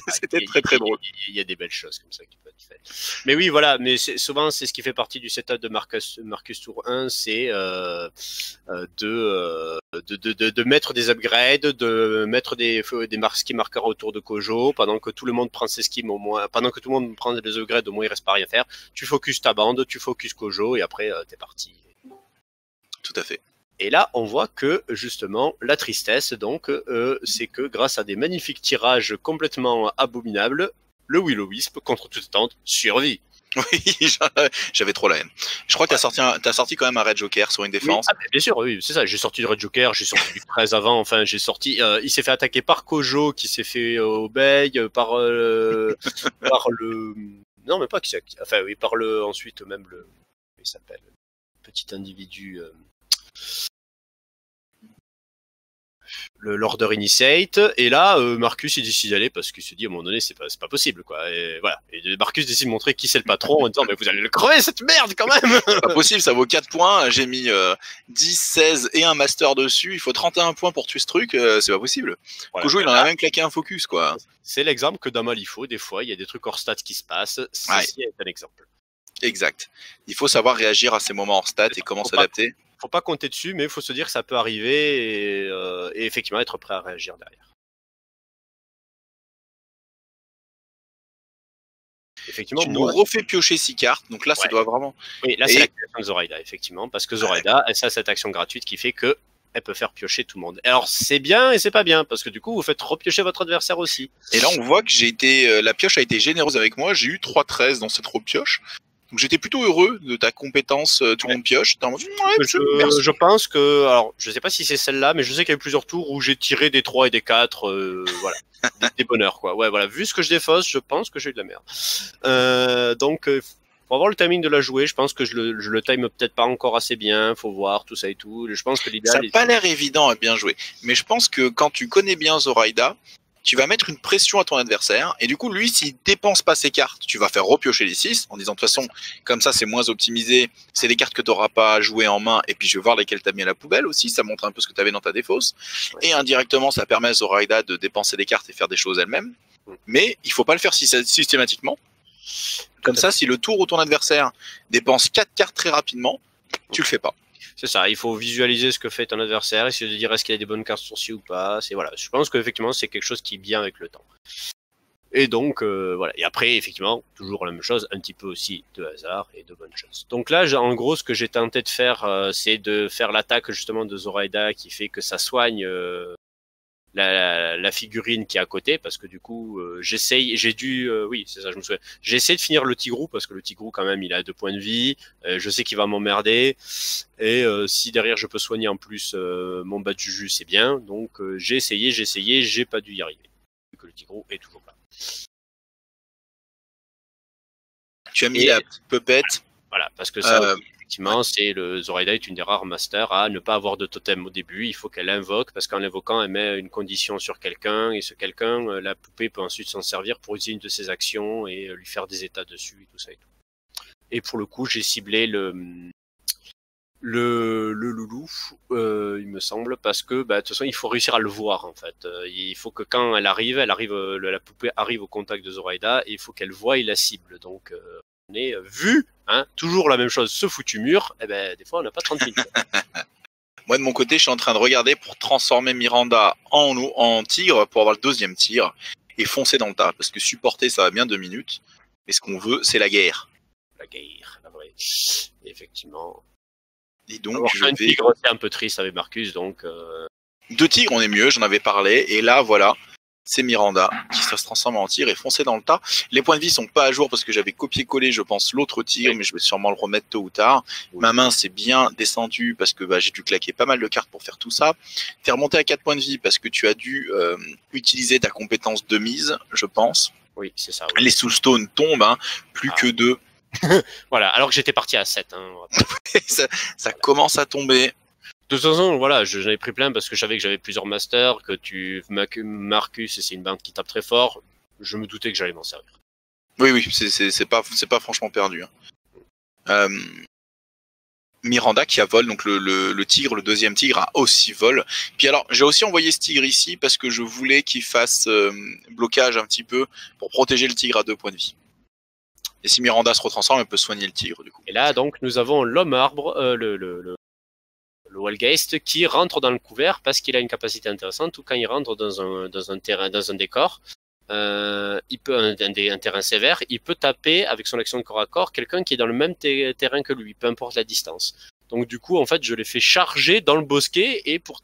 C'était très très drôle. Il y a des belles choses comme ça qui peuvent être faites. Mais oui, voilà, mais souvent c'est ce qui fait partie du setup de Marcus Tour 1, c'est de mettre des upgrades, de mettre des skill markers autour de Kojo, pendant que tout le monde prend ses skills au moins, pendant que tout le monde prend des upgrades, au moins il reste pas rien à faire. Tu focus ta bande, tu focus Kojo et après t'es parti. Tout à fait. Et là, on voit que, justement, la tristesse, donc, c'est que grâce à des magnifiques tirages complètement abominables, le Will-O-Wisp, contre toute attente, survit. Oui, j'avais trop la haine. Je crois que t'as sorti quand même un Red Joker sur une défense. Oui, bien sûr, oui, c'est ça. J'ai sorti le Red Joker, j'ai sorti du 13 avant, enfin, j'ai sorti... il s'est fait attaquer par Kojo, qui s'est fait obey, par le... Non, mais pas qui s'est... Enfin, oui, par le... Ensuite, même le... Il s'appelle... Petit individu... le Lorder Initiate, et là Marcus il décide d'aller parce qu'il se dit à un moment donné c'est pas possible quoi, et voilà, et Marcus décide de montrer qui c'est le patron en disant mais vous allez le crever cette merde quand même. C'est pas possible, ça vaut 4 points, j'ai mis 10, 16 et un master dessus, il faut 31 points pour tuer ce truc, c'est pas possible. Voilà, Kojo il en a même claqué un focus quoi. C'est l'exemple que dans Malifaux, des fois il y a des trucs hors stats qui se passent, ceci est un exemple. Exact, il faut savoir réagir à ces moments hors stats et comment s'adapter. Faut pas compter dessus, mais il faut se dire que ça peut arriver et effectivement être prêt à réagir derrière. Effectivement, tu nous refais piocher 6 cartes, donc là ça doit vraiment... Oui, là c'est l'activation de Zoraida, effectivement, parce que Zoraida, elle a cette action gratuite qui fait que elle peut faire piocher tout le monde. Alors c'est bien et c'est pas bien, parce que du coup vous faites repiocher votre adversaire aussi. Et là on voit que j'ai été, la pioche a été généreuse avec moi, j'ai eu 3-13 dans cette repioche. Donc j'étais plutôt heureux de ta compétence, tout le monde pioche. Je pense que, alors je sais pas si c'est celle-là, mais je sais qu'il y a eu plusieurs tours où j'ai tiré des 3 et des 4, voilà, des bonheurs quoi. Ouais voilà, vu ce que je défausse, je pense que j'ai eu de la merde. Donc pour avoir le timing de la jouer, je pense que je le time peut-être pas encore assez bien, faut voir tout ça et tout. Je pense que l'idéal. Ça n'a pas l'air évident à bien jouer, mais je pense que quand tu connais bien Zoraida, tu vas mettre une pression à ton adversaire, et du coup, lui, s'il dépense pas ses cartes, tu vas faire repiocher les 6, en disant de toute façon, comme ça, c'est moins optimisé, c'est des cartes que tu n'auras pas à jouer en main, et puis je vais voir lesquelles tu as mis à la poubelle aussi, ça montre un peu ce que tu avais dans ta défausse, et indirectement, ça permet à Zoraida de dépenser des cartes et faire des choses elle-même, mais il faut pas le faire systématiquement. Comme ça, si le tour où ton adversaire dépense 4 cartes très rapidement, tu le fais pas. C'est ça, il faut visualiser ce que fait ton adversaire, essayer de dire est-ce qu'il a des bonnes cartes sourcils ou pas. Voilà. Je pense qu'effectivement, c'est quelque chose qui est bien avec le temps. Et donc, voilà. Et après, effectivement, toujours la même chose, un petit peu aussi de hasard et de bonnes choses. Donc là, en gros, ce que j'ai tenté de faire, c'est de faire l'attaque justement de Zoraida qui fait que ça soigne la figurine qui est à côté, parce que du coup, j'ai essayé de finir le Tigrou, parce que le Tigrou, quand même, il a 2 points de vie, je sais qu'il va m'emmerder, et si derrière je peux soigner en plus mon bas de Juju, c'est bien, donc j'ai essayé, j'ai pas dû y arriver, vu que le Tigrou est toujours là. Tu as mis la petite pupette. Voilà, parce que ça, effectivement, c'est le Zoraida est une des rares masters à ne pas avoir de totem au début. Il faut qu'elle invoque, parce qu'en l'invoquant, elle met une condition sur quelqu'un, et ce quelqu'un, la poupée peut ensuite s'en servir pour utiliser une de ses actions et lui faire des états dessus et tout ça et tout. Et pour le coup, j'ai ciblé le loulou, il me semble, parce que de toute façon, il faut réussir à le voir en fait. Il faut que quand elle arrive, la poupée arrive au contact de Zoraida, et il faut qu'elle voie la cible. Donc on est vu, hein, toujours la même chose, ce foutu mur, et des fois on n'a pas 30 minutes. Moi de mon côté, je suis en train de regarder pour transformer Miranda en tigre pour avoir le 2e tir et foncer dans le tas, parce que supporter ça va bien 2 minutes, mais ce qu'on veut c'est la guerre. La guerre, la vraie. Et effectivement. Et donc un tigre, c'est un peu triste avec Marcus, donc 2 tigres on est mieux, j'en avais parlé, et là voilà, c'est Miranda qui se transforme en tigre et foncer dans le tas. Les points de vie sont pas à jour parce que j'avais copié-collé, je pense, l'autre tigre, mais je vais sûrement le remettre tôt ou tard. Ma main s'est bien descendue parce que j'ai dû claquer pas mal de cartes pour faire tout ça. T'es remonté à 4 points de vie parce que tu as dû utiliser ta compétence de mise, je pense. Oui, c'est ça. Oui. Les soulstones tombent, hein, plus que 2. Voilà, alors que j'étais parti à 7. Hein. ça commence à tomber. De toute façon, voilà, j'en avais pris plein parce que je savais que j'avais plusieurs masters, que Marcus, c'est une bande qui tape très fort. Je me doutais que j'allais m'en servir. Oui, c'est pas franchement perdu. Hein. Miranda qui a vol, donc le tigre, le 2e tigre a aussi vol. Puis alors, j'ai aussi envoyé ce tigre ici parce que je voulais qu'il fasse blocage un petit peu pour protéger le tigre à 2 points de vie. Et si Miranda se retransforme, elle peut soigner le tigre du coup. Et là, donc, nous avons l'homme arbre, le Wallgeist qui rentre dans le couvert parce qu'il a une capacité intéressante, ou quand il rentre dans un terrain, dans un décor, il peut un terrain sévère, il peut taper avec son action de corps à corps quelqu'un qui est dans le même terrain que lui, peu importe la distance. Donc du coup, en fait, je l'ai fait charger dans le bosquet et pour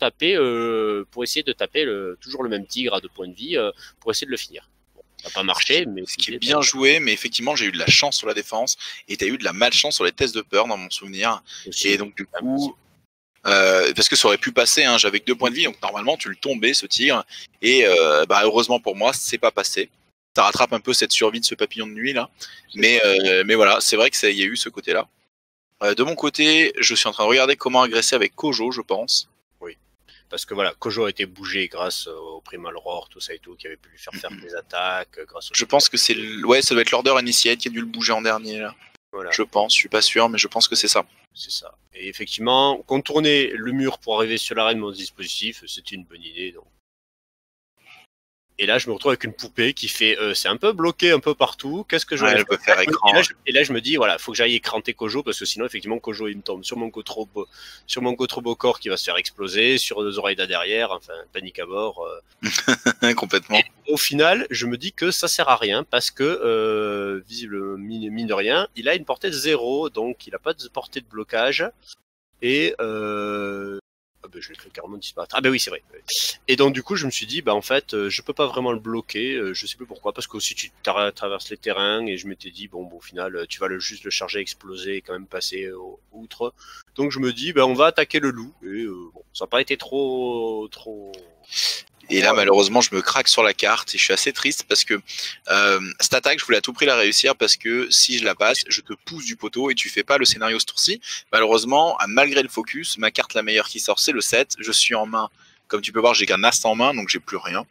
essayer de taper toujours le même tigre à 2 points de vie pour essayer de le finir. Bon, ça n'a pas marché, mais ce qui est bien joué, mais effectivement, j'ai eu de la chance sur la défense et tu as eu de la malchance sur les tests de peur dans mon souvenir. Aussi, et donc du coup. Parce que ça aurait pu passer, hein, j'avais que 2 points de vie, donc normalement tu le tombais ce tir, et heureusement pour moi c'est pas passé. Ça rattrape un peu cette survie de ce papillon de nuit là, mais voilà, c'est vrai que il y a eu ce côté là. De mon côté, je suis en train de regarder comment agresser avec Kojo, je pense. Oui, parce que voilà, Kojo a été bougé grâce au Primal Roar, tout ça et tout, qui avait pu lui faire des attaques grâce au... Je pense que ça doit être l'Order Initiate qui a dû le bouger en dernier là. Voilà. Je pense, je suis pas sûr, mais je pense que c'est ça. C'est ça. Et effectivement, contourner le mur pour arriver sur l'arène de mon dispositif, c'était une bonne idée. Donc. Et là, je me retrouve avec une poupée qui fait, c'est un peu bloqué un peu partout. Qu'est-ce que je vais faire écran. Et là, je me dis, voilà, faut que j'aille écranter Kojo parce que sinon, effectivement, Kojo il me tombe sur mon Gotrobocor qui va se faire exploser, sur Zoraida derrière, enfin, panique à bord. Complètement. Et au final, je me dis que ça sert à rien parce que, visible mine de rien, il a une portée de 0, donc il a pas de portée de blocage. Et je vais carrément disparaître. Ah oui, c'est vrai. Et donc du coup, je me suis dit, en fait, je peux pas vraiment le bloquer. Je sais plus pourquoi, parce que aussi tu traverses les terrains, et je m'étais dit, au final, tu vas juste le charger, exploser, et quand même passer outre. Donc je me dis, on va attaquer le loup. Et ça n'a pas été trop. Et là, malheureusement, je me craque sur la carte et je suis assez triste parce que cette attaque, je voulais à tout prix la réussir parce que si je la passe, je te pousse du poteau et tu fais pas le scénario ce tour-ci. Malheureusement, malgré le focus, ma carte la meilleure qui sort, c'est le 7. Je suis en main. Comme tu peux voir, j'ai qu'un as en main, donc j'ai plus rien.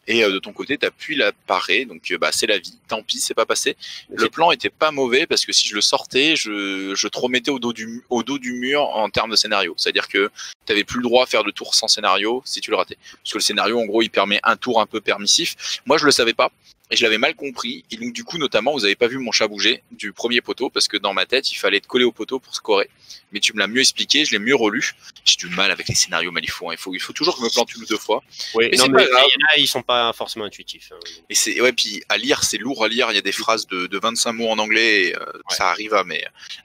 Et de ton côté, t'appuies la parée, donc c'est la vie. Tant pis, c'est pas passé. Le plan était pas mauvais parce que si je le sortais, je te remettais au dos du mur en termes de scénario. C'est-à-dire que t'avais plus le droit à faire de tour sans scénario si tu le ratais. Parce que le scénario, en gros, il permet un tour un peu permissif. Moi, je le savais pas. Et je l'avais mal compris. Et donc, du coup, notamment, vous avez pas vu mon chat bouger du premier poteau parce que dans ma tête, il fallait être collé au poteau pour scorer. Mais tu me l'as mieux expliqué, je l'ai mieux relu. J'ai du mal avec les scénarios Malifaux. Hein. Il faut toujours que je me plante une ou deux fois. Oui, mais, non, mais il y en a, ils sont pas forcément intuitifs. Hein. Et c'est ouais, puis à lire, c'est lourd à lire. Il y a des phrases de 25 mots en anglais. Et, ça arrive à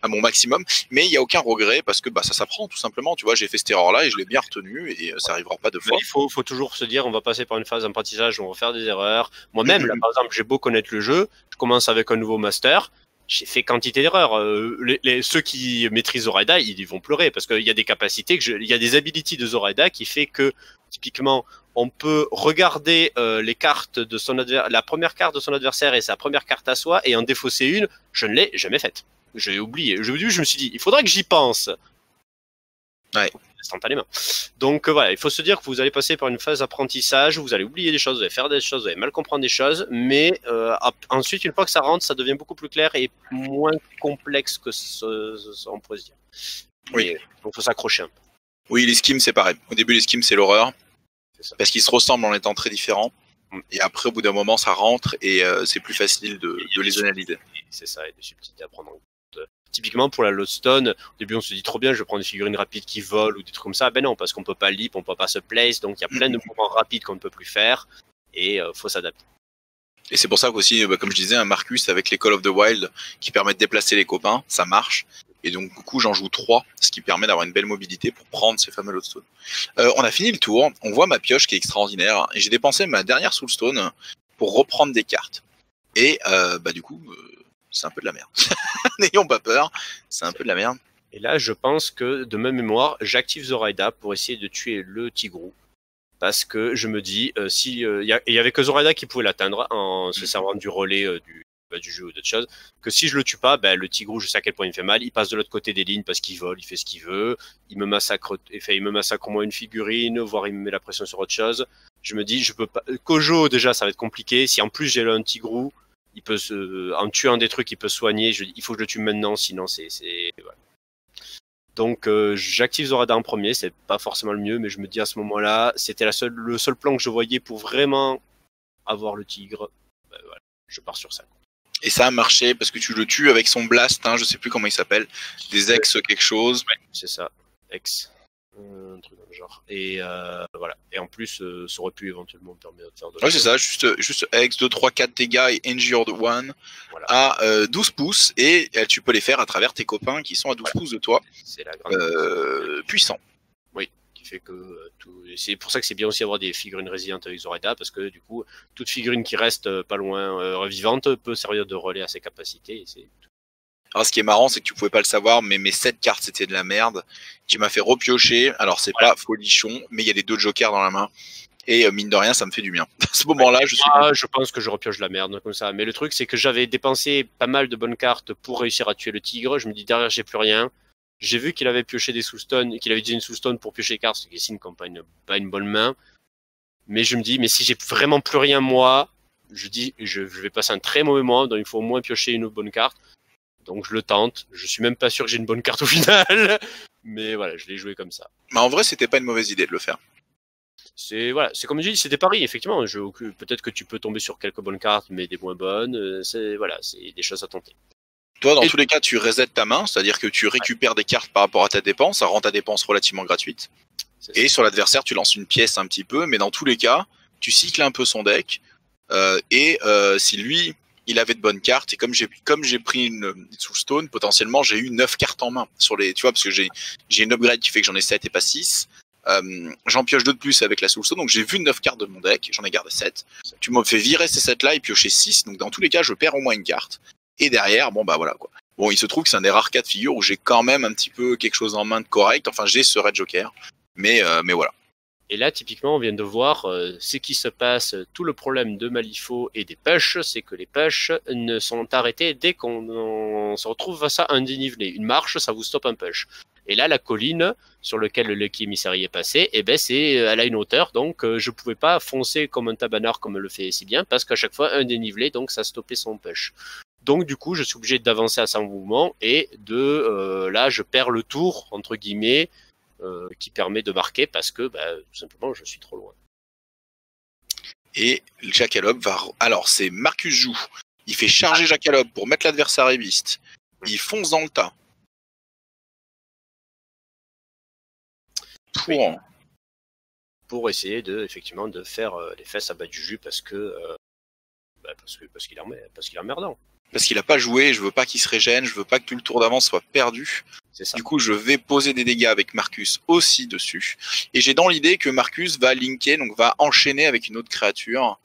mon maximum. Mais il y a aucun regret parce que ça s'apprend tout simplement. Tu vois, j'ai fait cette erreur-là et je l'ai bien retenu et ça arrivera pas deux fois. Il faut toujours se dire, on va passer par une phase d'apprentissage où on va faire des erreurs. Moi-même, là, par exemple, j'ai beau connaître le jeu, je commence avec un nouveau master. J'ai fait quantité d'erreurs. Ceux qui maîtrisent Zoraida, ils vont pleurer parce qu'il y a des capacités, il y a des abilities de Zoraida qui fait que typiquement on peut regarder les cartes de la première carte de son adversaire et sa première carte à soi et en défausser une. Je ne l'ai jamais faite. J'ai oublié. Je me suis dit, il faudrait que j'y pense. Ouais. Instantanément. Donc voilà, il faut se dire que vous allez passer par une phase d'apprentissage, vous allez oublier des choses, vous allez faire des choses, vous allez mal comprendre des choses, mais ensuite, une fois que ça rentre, ça devient beaucoup plus clair et moins complexe que on pourrait se dire. Oui. Donc il faut s'accrocher un peu. Oui, les skims, c'est pareil. Au début, les skims, c'est l'horreur. Parce qu'ils se ressemblent en étant très différents. Et après, au bout d'un moment, ça rentre et c'est plus facile de les analyser. C'est ça, et des subtilités à prendre en compte. Typiquement pour la Lodestone, au début on se dit trop bien, je vais prendre des figurines rapides qui volent ou des trucs comme ça. Ben non, parce qu'on peut pas leap, on peut pas se place, donc il y a plein de mouvements rapides qu'on ne peut plus faire et faut s'adapter. Et c'est pour ça qu'aussi, comme je disais, un Marcus avec les Call of the Wild qui permet de déplacer les copains, ça marche. Et donc du coup j'en joue 3, ce qui permet d'avoir une belle mobilité pour prendre ces fameux Lodestone. On a fini le tour, on voit ma pioche qui est extraordinaire et j'ai dépensé ma dernière Soulstone pour reprendre des cartes. Et du coup... c'est un peu de la merde. N'ayons pas peur, c'est un peu de la merde. Et là, je pense que, de ma mémoire, j'active Zoraida pour essayer de tuer le Tigrou. Parce que je me dis, il y avait que Zoraida qui pouvait l'atteindre en se servant du relais du jeu ou d'autres choses, que si je le tue pas, le Tigrou, je sais à quel point il me fait mal, il passe de l'autre côté des lignes parce qu'il vole, il fait ce qu'il veut, il me massacre au moins une figurine, voire il me met la pression sur autre chose. Je me dis, je peux pas. Kojo, déjà, ça va être compliqué. Si en plus j'ai un Tigrou, il peut en tuant des trucs, il peut soigner. Il faut que je le tue maintenant, sinon c'est voilà. Donc j'active Zoraida en premier, c'est pas forcément le mieux, mais je me dis à ce moment-là, c'était le seul plan que je voyais pour vraiment avoir le tigre. Voilà, je pars sur ça. Et ça a marché parce que tu le tues avec son blast, hein, je sais plus comment il s'appelle, des ex quelque chose. Ouais, c'est ça, ex. Un truc dans le genre. Et voilà. Et en plus, ça aurait pu éventuellement permettre de faire de la c'est ça, juste X, 2, 3, 4 dégâts et Injured One voilà. À 12 pouces. Et tu peux les faire à travers tes copains qui sont à 12 pouces de toi. C'est la grande puissant. Oui, qui fait que c'est pour ça que c'est bien aussi avoir des figurines résilientes avec Zoraida, parce que du coup, toute figurine qui reste pas loin vivante peut servir de relais à ses capacités. Et c'est alors, ce qui est marrant, c'est que tu pouvais pas le savoir, mais mes 7 cartes, c'était de la merde. Tu m'as fait repiocher. Alors, c'est pas folichon, mais il y a les 2 jokers dans la main. Et mine de rien, ça me fait du bien. À ce moment-là, je pense que je repioche la merde comme ça. Mais le truc, c'est que j'avais dépensé pas mal de bonnes cartes pour réussir à tuer le tigre. Je me dis, derrière, j'ai plus rien. J'ai vu qu'il avait pioché des Soulstone, qu'il avait utilisé une Soulstone pour piocher les cartes, ce qui est signe qu'on n'a pas une bonne main. Mais je me dis, mais si j'ai vraiment plus rien, moi, je dis, je vais passer un très mauvais moment, donc il faut au moins piocher une bonne carte. Donc je le tente, je suis même pas sûr que j'ai une bonne carte au final, mais voilà, je l'ai joué comme ça. Mais en vrai, c'était pas une mauvaise idée de le faire. C'est comme je dis, c'est des paris, effectivement. Peut-être que tu peux tomber sur quelques bonnes cartes, mais des moins bonnes. C'est des choses à tenter. Toi, dans tous les cas, tu resets ta main, c'est-à-dire que tu récupères des cartes par rapport à ta dépense, ça rend ta dépense relativement gratuite. Et sur l'adversaire, tu lances une pièce un petit peu, mais dans tous les cas, tu cycles un peu son deck. Si lui, il avait de bonnes cartes, et comme j'ai pris une Soulstone, potentiellement j'ai eu 9 cartes en main sur les, tu vois, parce que j'ai une upgrade qui fait que j'en ai 7 et pas 6. J'en pioche 2 de plus avec la Soulstone, donc j'ai vu 9 cartes de mon deck, j'en ai gardé 7. Tu m'as fait virer ces 7 là et piocher 6, donc dans tous les cas je perds au moins une carte. Et derrière, voilà quoi. Bon, il se trouve que c'est un des rares cas de figure où j'ai quand même un petit peu quelque chose en main de correct, enfin j'ai ce Red Joker, mais voilà. Et là, typiquement, on vient de voir ce qui se passe. Tout le problème de Malifaux et des pushs, c'est que les pushs ne sont arrêtés dès qu'on se retrouve face à un dénivelé. Une marche, ça vous stoppe un push. Et là, la colline sur laquelle le Lucky Emissary est passé, eh ben, elle a une hauteur, donc je pouvais pas foncer comme un tabanard comme le fait si bien, parce qu'à chaque fois, un dénivelé, donc ça stoppait son push. Donc du coup, je suis obligé d'avancer à 100 mouvements et là, je perds le tour, entre guillemets, qui permet de marquer parce que tout simplement, je suis trop loin. Et Jackalope va... Alors, c'est Marcus joue. Il fait charger Jackalope pour mettre l'adversaire à éviste. Il fonce dans le tas. Pour essayer effectivement de faire les fesses à bas du jus parce qu'il est emmerdant. Parce qu'il n'a pas joué, je veux pas qu'il se régène, je veux pas que tout le tour d'avance soit perdu. C'est ça. Du coup, je vais poser des dégâts avec Marcus aussi dessus. Et j'ai dans l'idée que Marcus va linker, donc va enchaîner avec une autre créature.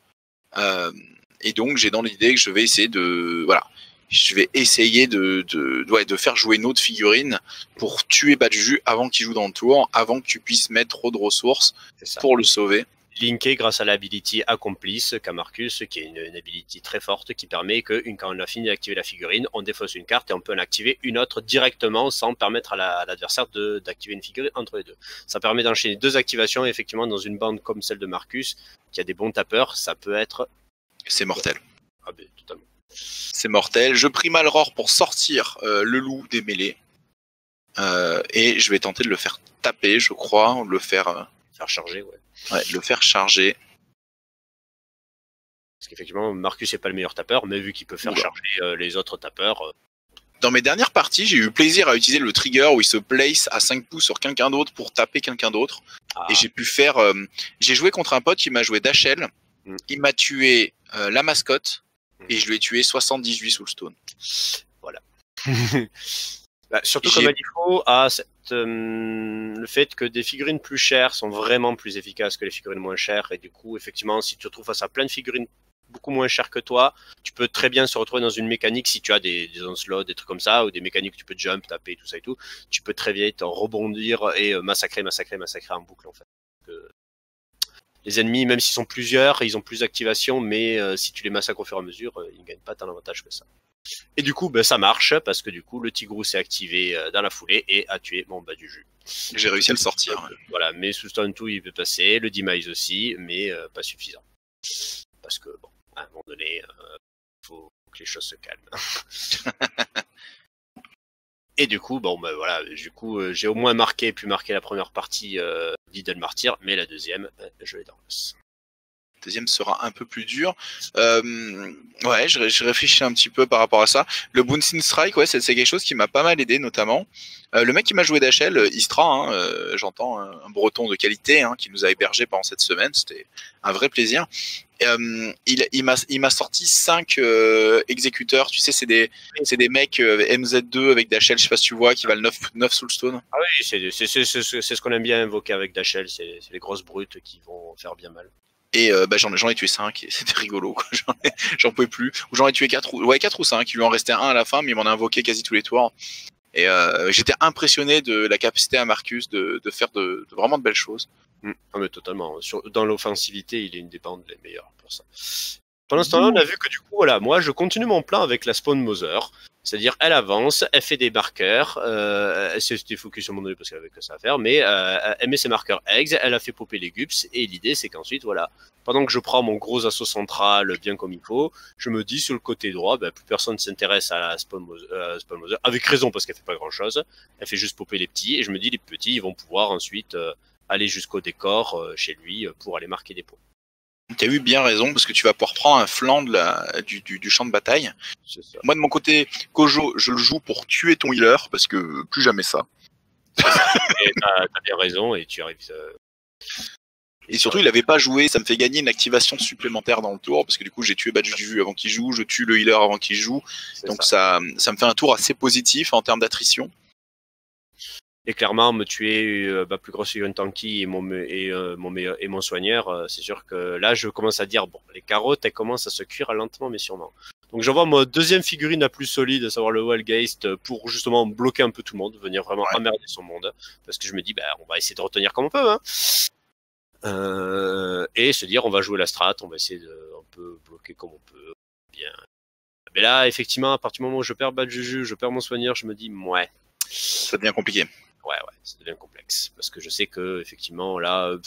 Et donc, j'ai dans l'idée que je vais essayer de... Voilà. Je vais essayer de faire jouer une autre figurine pour tuer Badju avant qu'il joue dans le tour, avant que tu puisses mettre trop de ressources pour le sauver. Linker grâce à l'ability Accomplice qu'a Marcus, qui est une ability très forte qui permet que quand on a fini d'activer la figurine, on défausse une carte et on peut en activer une autre directement sans permettre à l'adversaire d'activer une figurine entre les deux. Ça permet d'enchaîner 2 activations effectivement dans une bande comme celle de Marcus, qui a des bons tapeurs, ça peut être... C'est mortel. Ah ben, totalement. C'est mortel. Je prie Malror pour sortir le loup des mêlées. Et je vais tenter de le faire taper, je crois, ou de le faire... Faire charger, ouais. Ouais, le faire charger. Parce qu'effectivement, Marcus n'est pas le meilleur tapeur, mais vu qu'il peut faire charger les autres tapeurs... Dans mes dernières parties, j'ai eu plaisir à utiliser le trigger où il se place à 5 pouces sur quelqu'un d'autre pour taper quelqu'un d'autre. Et j'ai pu faire... j'ai joué contre un pote qui m'a joué Dachel. Il m'a tué la mascotte. Et je lui ai tué 78 Soulstone. Voilà. Surtout comme Alifo a le fait que des figurines plus chères sont vraiment plus efficaces que les figurines moins chères. Et du coup, effectivement, si tu te retrouves face à plein de figurines beaucoup moins chères que toi, tu peux très bien se retrouver dans une mécanique, si tu as des onslaughts, des trucs comme ça, ou des mécaniques où tu peux jump, taper, tout ça et tout, tu peux très vite rebondir et massacrer en boucle en fait. Les ennemis, même s'ils sont plusieurs, ils ont plus d'activation, mais si tu les massacres au fur et à mesure, ils ne gagnent pas tant d'avantage que ça. Et du coup, ça marche, parce que du coup, le Tigrou s'est activé dans la foulée et a tué mon bas du jeu. J'ai réussi à le sortir. Voilà, mais sous stun tout, il peut passer, le demise aussi, mais pas suffisant. Parce que, bon, à un moment donné, faut que les choses se calment. Et du coup, voilà, j'ai au moins pu marquer la première partie d'Idle Martyr, mais la deuxième, je l'ai dans l'os. La deuxième sera un peu plus dure. Ouais, je réfléchis un petit peu par rapport à ça. Le Bouncing Strike, ouais, c'est quelque chose qui m'a pas mal aidé, notamment. Le mec qui m'a joué d'HL, Istra, j'entends, un breton de qualité, qui nous a hébergé pendant cette semaine, c'était un vrai plaisir. Il m'a sorti 5 exécuteurs, tu sais, c'est des mecs MZ2 avec Dachel, je sais pas si tu vois, qui valent 9 Soulstone. Ah oui, c'est ce qu'on aime bien invoquer avec Dachel, c'est les grosses brutes qui vont faire bien mal. Et j'en ai tué 5, et c'était rigolo, quoi. J'en pouvais plus. Ou j'en ai tué 4 ou 5, il lui en restait un à la fin, mais il m'en a invoqué quasi tous les tours. Et j'étais impressionné de la capacité à Marcus de faire de vraiment de belles choses. Ah mais totalement. Dans l'offensivité, il est une des bandes les meilleures pour ça. Pendant ce temps-là, on a vu que du coup, voilà, moi, je continue mon plan avec la Spawn Mother. C'est-à-dire, elle avance, elle fait des marqueurs, elle s'est focus sur mon œil parce qu'elle avait que ça à faire, mais elle met ses marqueurs eggs, elle a fait popper les gups, et l'idée, c'est qu'ensuite, voilà, pendant que je prends mon gros assaut central bien comme il faut, je me dis sur le côté droit, plus personne s'intéresse à la Spawn Mother, avec raison parce qu'elle fait pas grand-chose, elle fait juste popper les petits, et je me dis, les petits, ils vont pouvoir ensuite aller jusqu'au décor chez lui pour aller marquer des points. Tu as eu bien raison, parce que tu vas pouvoir prendre un flanc du champ de bataille. Moi, de mon côté, Kojo, je le joue pour tuer ton healer, parce que plus jamais ça. T'as bien raison, et tu arrives... Et surtout, il avait pas joué, ça me fait gagner une activation supplémentaire dans le tour, parce que du coup, j'ai tué Badju avant qu'il joue, je tue le healer avant qu'il joue. Donc ça me fait un tour assez positif en termes d'attrition. Et clairement, me tuer ma plus grosse figurine tanky et mon soigneur, c'est sûr que là, je commence à dire, bon, les carottes, elles commencent à se cuire lentement mais sûrement. Donc j'envoie ma deuxième figurine la plus solide, à savoir le Wellgeist, pour justement bloquer un peu tout le monde, venir vraiment emmerder son monde. Parce que je me dis, on va essayer de retenir comme on peut, hein. Et se dire, on va jouer la strat, on va essayer de un peu bloquer comme on peut. Bien. Mais là, effectivement, à partir du moment où je perds Badjuju, je perds mon soigneur, je me dis, ouais. Ça devient compliqué. Ouais, ça devient complexe. Parce que je sais que, effectivement, là,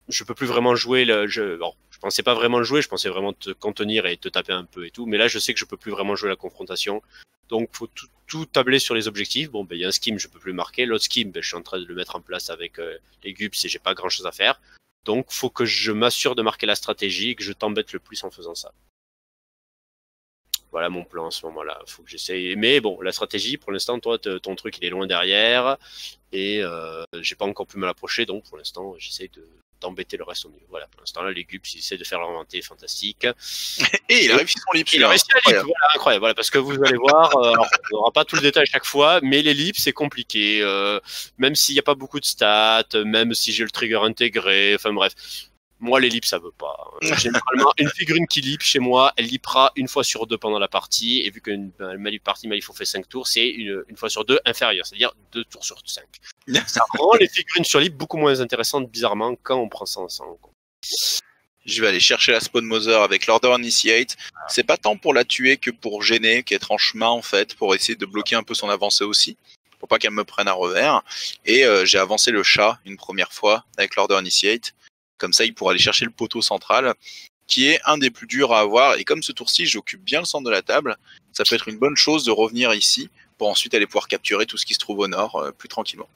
je peux plus vraiment jouer le jeu. Bon, je pensais pas vraiment le jouer, je pensais vraiment te contenir et te taper un peu et tout. Mais là, je sais que je peux plus vraiment jouer la confrontation. Donc, faut tout tabler sur les objectifs. Bon, ben, il y a un skim, je peux plus marquer. L'autre skim, ben, je suis en train de le mettre en place avec les gups et j'ai pas grand chose à faire. Donc, faut que je m'assure de marquer la stratégie et que je t'embête le plus en faisant ça. Voilà mon plan en ce moment-là. Faut que j'essaye. Mais bon, la stratégie, pour l'instant, toi, ton truc, il est loin derrière. Et j'ai pas encore pu me l'approcher. Donc, pour l'instant, j'essaye d'embêter le reste au milieu. Voilà, pour l'instant, là, les gups, ils essaient de faire leur inventaire fantastique. Et il a réussi son lip. Il a réussi à lip, voilà, incroyable. Voilà, parce que vous allez voir, alors, on n'aura pas tout le détail à chaque fois, mais les lips, c'est compliqué. Même s'il n'y a pas beaucoup de stats, même si j'ai le trigger intégré, enfin bref. Moi, les lips, ça veut pas. Généralement, une figurine qui lip chez moi, elle lipera une fois sur deux pendant la partie. Et vu qu'une partie Malifaux fait 5 tours, c'est une fois sur deux inférieure, c'est-à-dire 2 tours sur 5. Ça rend les figurines sur lip beaucoup moins intéressantes, bizarrement, quand on prend ça ensemble. Je vais aller chercher la Spawn Mother avec l'Order Initiate. C'est pas tant pour la tuer que pour gêner, qu'être en chemin en fait, pour essayer de bloquer un peu son avancée aussi, pour pas qu'elle me prenne à revers. Et j'ai avancé le chat une première fois avec l'Order Initiate. Comme ça, il pourra aller chercher le poteau central, qui est un des plus durs à avoir. Et comme ce tour-ci, j'occupe bien le centre de la table, ça peut être une bonne chose de revenir ici, pour ensuite aller pouvoir capturer tout ce qui se trouve au nord, plus tranquillement.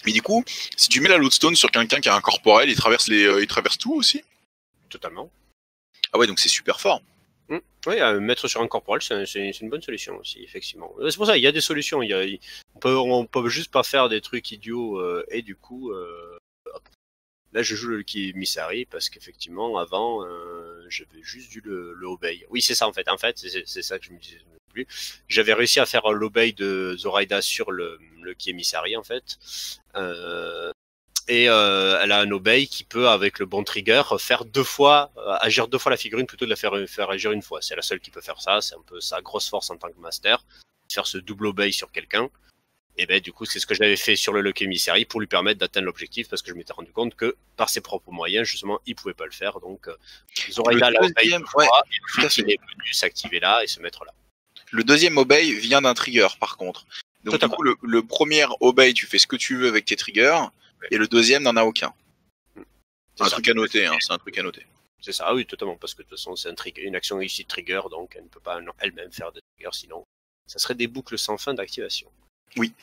Mais du coup, si tu mets la Lodestone sur quelqu'un qui a un corporel, il traverse tout aussi? Totalement. Ah ouais, donc c'est super fort. Oui, mettre sur un corporel, c'est une bonne solution aussi, effectivement. C'est pour ça, il y a des solutions. On peut juste pas faire des trucs idiots et du coup, là je joue le Lucky Emissary parce qu'effectivement, avant, j'avais juste dû le obey. Oui, c'est ça en fait. En fait, c'est ça que je me disais plus. J'avais réussi à faire l'obey de Zoraida sur le Lucky Emissary en fait. Et elle a un obey qui peut, avec le bon trigger, faire agir 2 fois la figurine plutôt que de la faire agir une fois. C'est la seule qui peut faire ça. C'est un peu sa grosse force en tant que master, faire ce double obey sur quelqu'un. Et ben du coup, c'est ce que j'avais fait sur le Lucky Emissary pour lui permettre d'atteindre l'objectif, parce que je m'étais rendu compte que par ses propres moyens, justement, il pouvait pas le faire. Donc, Zoraida l'a obey une fois, et ensuite il est venu s'activer là et se mettre là. Le deuxième obey vient d'un trigger, par contre. Donc du coup, le premier obey, tu fais ce que tu veux avec tes triggers. Et le deuxième n'en a aucun. C'est un truc à noter, hein, c'est un truc à noter. C'est ça, oui, totalement, parce que de toute façon, c'est une action ici de trigger, donc elle ne peut pas elle-même faire de trigger, sinon ça serait des boucles sans fin d'activation. Oui.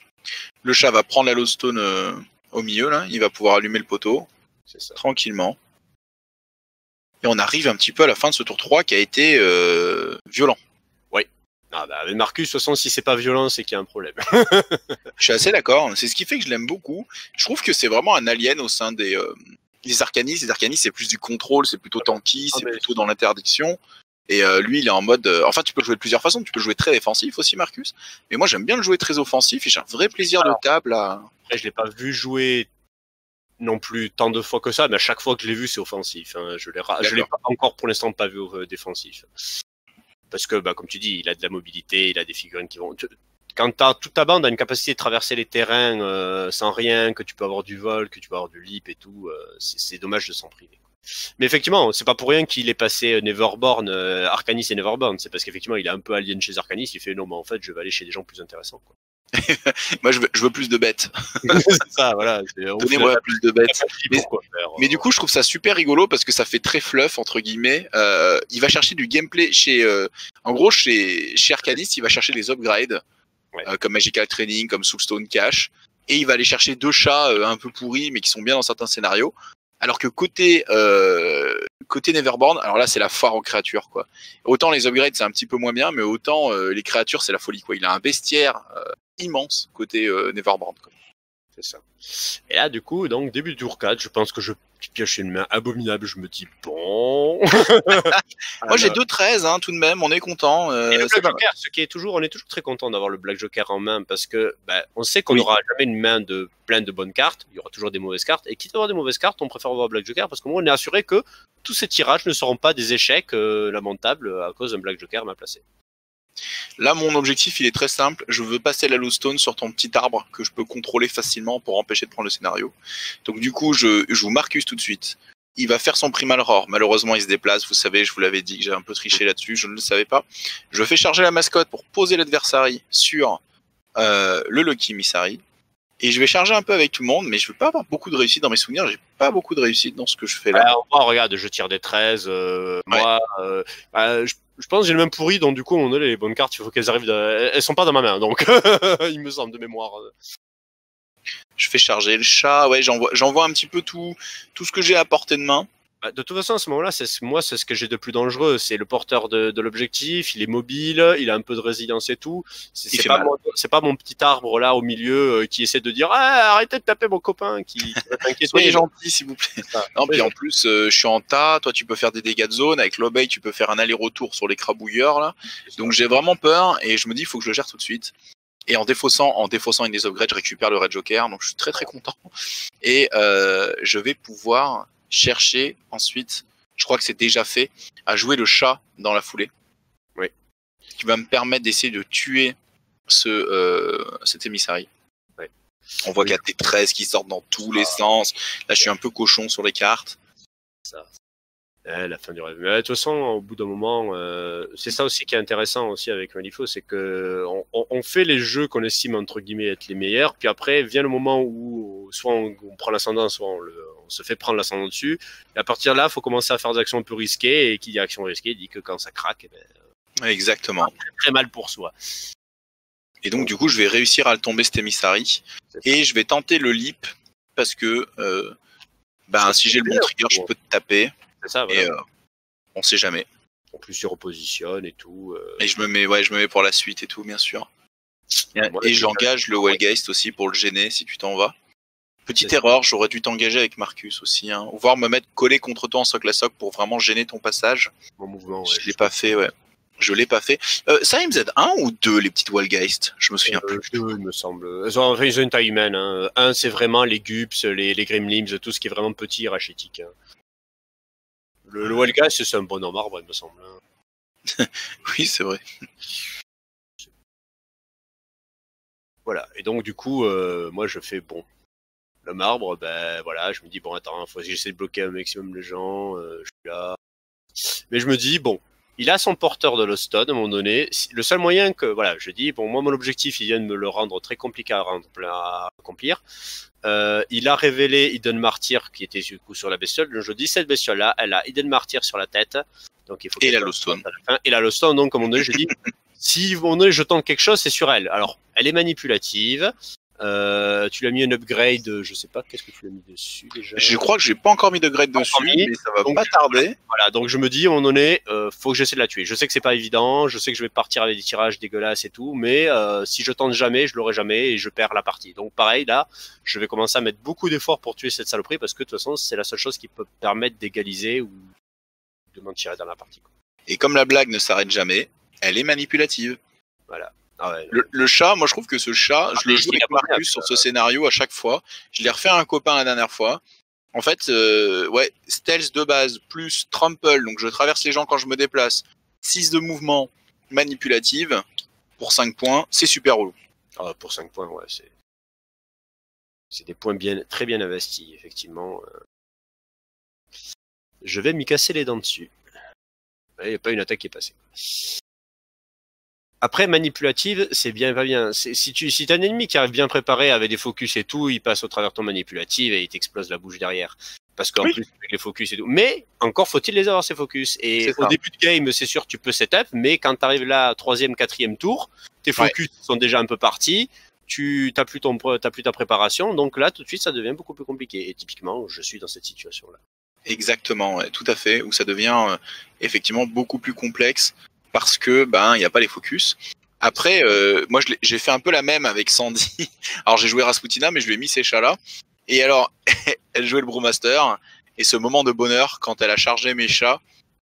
Le chat va prendre la Lodestone au milieu, là, il va pouvoir allumer le poteau, tranquillement. Et on arrive un petit peu à la fin de ce tour 3 qui a été violent. Oui. Ah bah, avec Marcus, de toute façon, si c'est pas violent, c'est qu'il y a un problème. Je suis assez d'accord, c'est ce qui fait que je l'aime beaucoup. Je trouve que c'est vraiment un alien au sein des Arcanis. Les Arcanis, c'est plus du contrôle, c'est plutôt tanky, c'est plutôt dans l'interdiction. Et lui, il est en mode... enfin, tu peux le jouer de plusieurs façons. Tu peux le jouer très défensif aussi, Marcus. Mais moi, j'aime bien le jouer très offensif et j'ai un vrai plaisir de table à... Après, je l'ai pas vu jouer non plus tant de fois que ça, mais à chaque fois que je l'ai vu, c'est offensif. Hein. Je l'ai pas encore pour l'instant pas vu défensif. Parce que, bah, comme tu dis, il a de la mobilité, il a des figurines qui vont... Quand toute ta bande a une capacité de traverser les terrains sans rien, que tu peux avoir du vol, que tu peux avoir du leap et tout, c'est dommage de s'en priver. Mais effectivement, c'est pas pour rien qu'il est passé Neverborn, Arcanis et Neverborn. C'est parce qu'effectivement, il est un peu alien chez Arcanis. Il fait non, mais en fait, je vais aller chez des gens plus intéressants. Quoi. Moi, je veux plus de bêtes. C'est ça, voilà. Donnez-moi plus de bêtes. Mais du coup, je trouve ça super rigolo parce que ça fait très fluff, entre guillemets. Il va chercher du gameplay en gros, chez Arcanis, il va chercher des upgrades, comme Magical Training, comme Soulstone Cache. Et il va aller chercher 2 chats un peu pourris, mais qui sont bien dans certains scénarios. Alors que côté Neverborn, alors là c'est la foire aux créatures quoi. Autant les upgrades c'est un petit peu moins bien, mais autant les créatures c'est la folie quoi. Il a un bestiaire immense côté Neverborn quoi. C'est ça. Et là du coup donc début du tour 4, je pense que je pioche une main abominable, je me dis bon. Moi j'ai 2-13 hein, tout de même, on est content. Et le Black Joker, on est toujours très content d'avoir le Black Joker en main parce que on sait qu'on n'aura jamais une main de plein de bonnes cartes, il y aura toujours des mauvaises cartes, et quitte à avoir des mauvaises cartes, on préfère avoir Black Joker parce qu'au moins on est assuré que tous ces tirages ne seront pas des échecs lamentables à cause d'un Black Joker mal placé. Là, mon objectif, il est très simple. Je veux passer la Lodestone sur ton petit arbre que je peux contrôler facilement pour empêcher de prendre le scénario. Donc, du coup, je joue Marcus tout de suite. il va faire son primal roar. Malheureusement, il se déplace. Vous savez, je vous l'avais dit que j'ai un peu triché là-dessus. Je ne le savais pas. Je fais charger la mascotte pour poser l'adversaire sur le Lucky Misari. Et je vais charger un peu avec tout le monde, mais je ne vais pas avoir beaucoup de réussite dans mes souvenirs. J'ai pas beaucoup de réussite dans ce que je fais là. Moi, regarde, je tire des 13. Moi, je pense que j'ai le même pourri, donc du coup, on a les bonnes cartes, il faut qu'elles arrivent. Elles sont pas dans ma main, donc il me semble de mémoire. Je fais charger le chat, ouais, j'envoie un petit peu tout ce que j'ai à portée de main. De toute façon, à ce moment-là, c'est ce que j'ai de plus dangereux. C'est le porteur de l'objectif, il est mobile, il a un peu de résilience et tout. C'est pas mon petit arbre là au milieu qui essaie de dire arrêtez de taper mon copain qui va t'inquiéter. Soyez gentil, s'il vous plaît. Non, puis en plus, je suis en tas, toi tu peux faire des dégâts de zone, avec l'obéi tu peux faire un aller-retour sur les crabouilleurs là. Donc j'ai vraiment peur et je me dis il faut que je le gère tout de suite. Et en défaussant une des upgrades, je récupère le Red Joker, donc je suis très très content. Et je vais pouvoir chercher ensuite, je crois que c'est déjà fait, à jouer le chat dans la foulée. Oui. Qui va me permettre d'essayer de tuer cet émissari. Oui. On voit qu'il y a des 13 qui sortent dans tous les sens. Là, je suis un peu cochon sur les cartes. Ça. La fin du rêve. Mais de toute façon, au bout d'un moment, c'est ça aussi qui est intéressant aussi avec Malifaux, c'est que on fait les jeux qu'on estime entre guillemets être les meilleurs, puis après vient le moment où soit on prend l'ascendant, soit on se fait prendre l'ascendant dessus. Et à partir de là, il faut commencer à faire des actions un peu risquées, et qui dit action risquée dit que quand ça craque, exactement. C'est très mal pour soi. Et donc du coup, je vais réussir à le tomber cet émissari, et je vais tenter le leap parce que si j'ai le bon trigger, je peux te taper. C'est ça, voilà. Et on sait jamais. En plus, il repositionne et tout. Et je me mets pour la suite et tout, bien sûr. Et j'engage le Wellgeist aussi pour le gêner si tu t'en vas. Petite erreur, j'aurais dû t'engager avec Marcus aussi, hein. Ou voir me mettre collé contre toi en socle à socle pour vraiment gêner ton passage. Mon mouvement, je l'ai pas fait, ouais. Je l'ai pas fait. Ça, MZ 1 ou 2 les petites Wellgeist? Je me souviens plus. 2, il me semble. Ils ont une taille humaine. Hein. 1, c'est vraiment les Gups, les Grimlims, tout ce qui est vraiment petit et rachitique. Hein. Le Wellgeist, c'est un bonhomme arbre, il me semble. Hein. Oui, c'est vrai. Voilà. Et donc, du coup, moi, je fais bon. Le marbre, voilà, je me dis, bon, attends, faut que j'essaie de bloquer un maximum les gens, je suis là. Mais je me dis, bon, il a son porteur de l'Hoston à un moment donné. Le seul moyen que, voilà, je dis, bon, moi, mon objectif, il vient de me le rendre très compliqué à accomplir. Il a révélé Hidden Martyr qui était du coup sur la bestiole. Donc je dis, cette bestiole-là, elle a Hidden Martyr sur la tête. Donc il faut et la Lostone. Et la Lostone, donc, comme on dit, je dis, si je tente quelque chose, c'est sur elle. Alors, elle est manipulative. Tu l'as mis un upgrade, je sais pas, qu'est-ce que tu l'as mis dessus déjà? Je crois que j'ai pas encore mis de grade dessus, mais ça va pas tarder. Voilà, donc je me dis, à un moment donné, faut que j'essaie de la tuer. Je sais que c'est pas évident, je sais que je vais partir avec des tirages dégueulasses et tout, mais si je tente jamais, je l'aurai jamais et je perds la partie. Donc pareil, là, je vais commencer à mettre beaucoup d'efforts pour tuer cette saloperie parce que de toute façon, c'est la seule chose qui peut permettre d'égaliser ou de m'en tirer dans la partie. Et comme la blague ne s'arrête jamais, elle est manipulative. Voilà. Ah ouais, le chat, moi je trouve que ce chat, je le joue avec Marcus sur ce scénario à chaque fois. Je l'ai refait à un copain la dernière fois. En fait, stealth de base plus trample, donc je traverse les gens quand je me déplace. 6 de mouvement, manipulative, pour 5 points, c'est super relou. Ah, pour 5 points, ouais, c'est des points très bien investis, effectivement. Je vais m'y casser les dents dessus. Il n'y a pas une attaque qui est passée. Après, manipulative, c'est bien, pas bien. Si t'as un ennemi qui arrive bien préparé avec des focus et tout, il passe au travers de ton manipulative et il t'explose la bouche derrière. Parce qu'en plus, avec les focus et tout. Mais, encore faut-il les avoir, ces focus. Et au début de game, c'est sûr, tu peux setup, mais quand t'arrives là, 3e, 4e tour, tes focus sont déjà un peu partis, t'as plus ta préparation, donc là, tout de suite, ça devient beaucoup plus compliqué. Et typiquement, je suis dans cette situation-là. Exactement, ouais, tout à fait, où ça devient effectivement beaucoup plus complexe. Parce que il n'y a pas les focus. Après, moi j'ai fait un peu la même avec Sandy. Alors j'ai joué Rasputina, mais je lui ai mis ces chats-là. Et alors, elle jouait le Brewmaster. Et ce moment de bonheur, quand elle a chargé mes chats,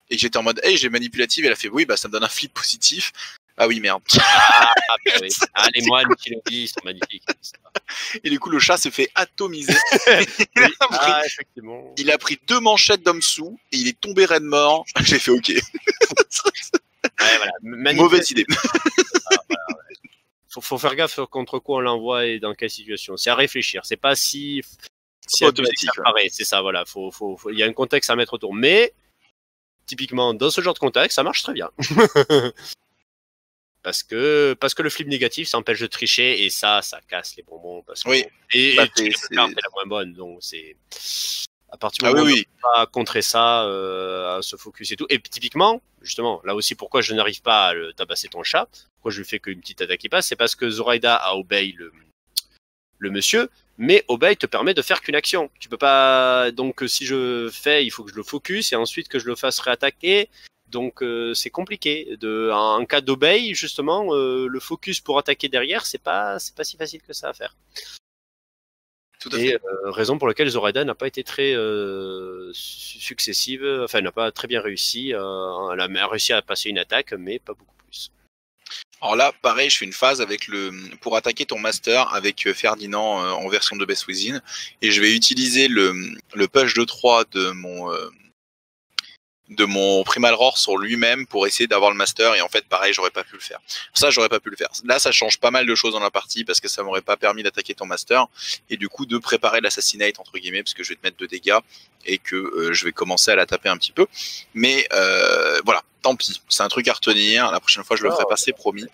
et que j'étais en mode, hey, j'ai manipulative, elle a fait, oui, ça me donne un flip positif. Ah oui, merde. Oui. Les moines qui l'ont dit, c'est magnifique. Et du coup, le chat se fait atomiser. Effectivement. Il a pris 2 manchettes d'homme sous, et il est tombé raide mort. J'ai fait, ok. Ouais, voilà. Mauvaise idée. Faut faire gaffe contre quoi on l'envoie et dans quelle situation. C'est à réfléchir. C'est pas si C'est automatique. Pareil, c'est ça, voilà. Il y a un contexte à mettre autour. Mais, typiquement, dans ce genre de contexte, ça marche très bien. Parce que le flip négatif, ça empêche de tricher et ça casse les bonbons. Parce que oui. Et la carte est la moins bonne, donc c'est à partir du moment où on ne peut pas contrer ça, à se focus et tout. Et typiquement, justement, là aussi, pourquoi je n'arrive pas à le tabasser ton chat, pourquoi je lui fais qu'une petite attaque qui passe, c'est parce que Zoraida a obéi le monsieur, mais obey te permet de faire qu'une action. Tu peux pas. Donc si je fais, il faut que je le focus et ensuite que je le fasse réattaquer. Donc c'est compliqué. En cas d'obey, justement, le focus pour attaquer derrière, c'est pas si facile que ça à faire. Tout à fait. Et raison pour laquelle Zoraida n'a pas été très successive, enfin n'a pas très bien réussi. Elle a réussi à passer une attaque, mais pas beaucoup plus. Alors là, pareil, je fais une phase avec pour attaquer ton master avec Ferdinand en version de Best Within, et je vais utiliser le push de 3 de mon Primal Roar sur lui-même pour essayer d'avoir le master, et en fait pareil, j'aurais pas pu le faire. Là, ça change pas mal de choses dans la partie parce que ça m'aurait pas permis d'attaquer ton master et du coup de préparer l'assassinate entre guillemets, parce que je vais te mettre 2 dégâts et que je vais commencer à la taper un petit peu. Mais voilà, tant pis, c'est un truc à retenir. La prochaine fois je le ferai passer, promis.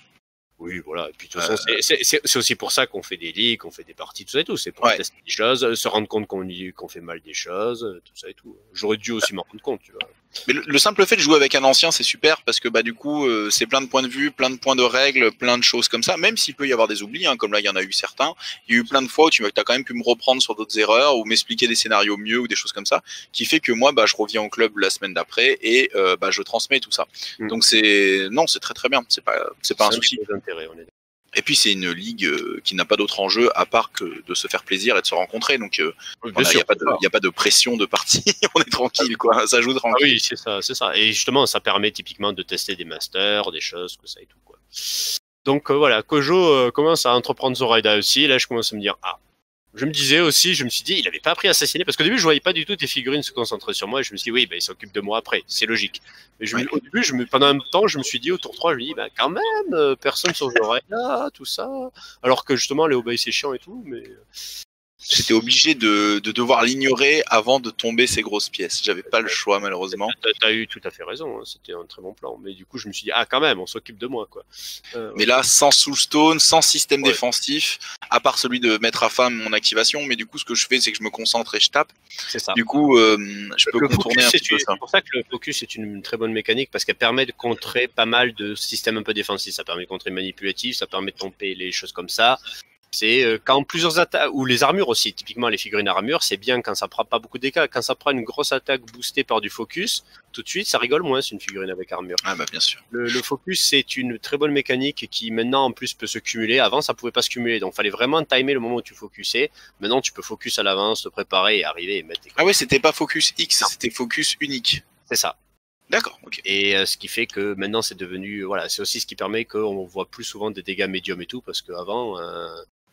Oui, voilà. Et puis de toute façon, c'est aussi pour ça qu'on fait des ligues, qu'on fait des parties, tout ça et tout. C'est pour tester des choses, se rendre compte qu'on fait mal des choses, tout ça et tout. J'aurais dû aussi m'en rendre compte, tu vois. Mais le simple fait de jouer avec un ancien, c'est super parce que bah du coup, c'est plein de points de vue, plein de points de règles, plein de choses comme ça. Même s'il peut y avoir des oublis, hein, comme là il y en a eu certains. Il y a eu plein de fois où tu as quand même pu me reprendre sur d'autres erreurs ou m'expliquer des scénarios mieux ou des choses comme ça, qui fait que moi, bah je reviens au club la semaine d'après et bah je transmets tout ça. Donc c'est très très bien. C'est pas un souci. Et puis c'est une ligue qui n'a pas d'autre enjeu à part que de se faire plaisir et de se rencontrer. Donc il n'y a pas de pression de partie. On est tranquille, quoi. Ça joue tranquille. Ah oui, c'est ça. Et justement, ça permet typiquement de tester des masters, des choses, que ça et tout, quoi. Donc voilà, Kojo commence à entreprendre Zoraida aussi. Et là, je commence à me dire, je me suis dit, il avait pas appris à assassiner, parce qu'au début, je voyais pas du tout tes figurines se concentrer sur moi, et je me suis dit, oui, il s'occupe de moi après, c'est logique. Mais au début, pendant un temps, je me suis dit, au tour 3, je me dis, quand même, personne sur Zoraida, tout ça. Alors que justement, les obéis, c'est chiant et tout, mais. J'étais obligé de devoir l'ignorer avant de tomber ces grosses pièces. J'avais pas le choix, malheureusement. T'as eu tout à fait raison, hein. C'était un très bon plan. Mais du coup, je me suis dit, quand même, on s'occupe de moi, quoi. Mais là, sans Soulstone, sans système défensif, à part celui de mettre à fin mon activation, mais du coup, ce que je fais, c'est que je me concentre et je tape. C'est ça. Du coup, je peux contourner un petit peu ça. C'est pour ça que le focus est une très bonne mécanique, parce qu'elle permet de contrer pas mal de systèmes un peu défensifs. Ça permet de contrer manipulatif, ça permet de tomber les choses comme ça. C'est quand plusieurs attaques, ou les armures aussi, typiquement les figurines armures, c'est bien quand ça prend pas beaucoup de dégâts. Quand ça prend une grosse attaque boostée par du focus, tout de suite ça rigole moins, c'est une figurine avec armure. Ah bah bien sûr. Le focus, c'est une très bonne mécanique qui maintenant en plus peut se cumuler. Avant ça pouvait pas se cumuler, donc fallait vraiment timer le moment où tu focusais. Maintenant tu peux focus à l'avance, te préparer et arriver et mettre tes... Ah ouais, c'était pas focus X, c'était focus unique. C'est ça. D'accord, ok. Et ce qui fait que maintenant c'est devenu... Voilà, c'est aussi ce qui permet qu'on voit plus souvent des dégâts médiums et tout, parce qu'avant...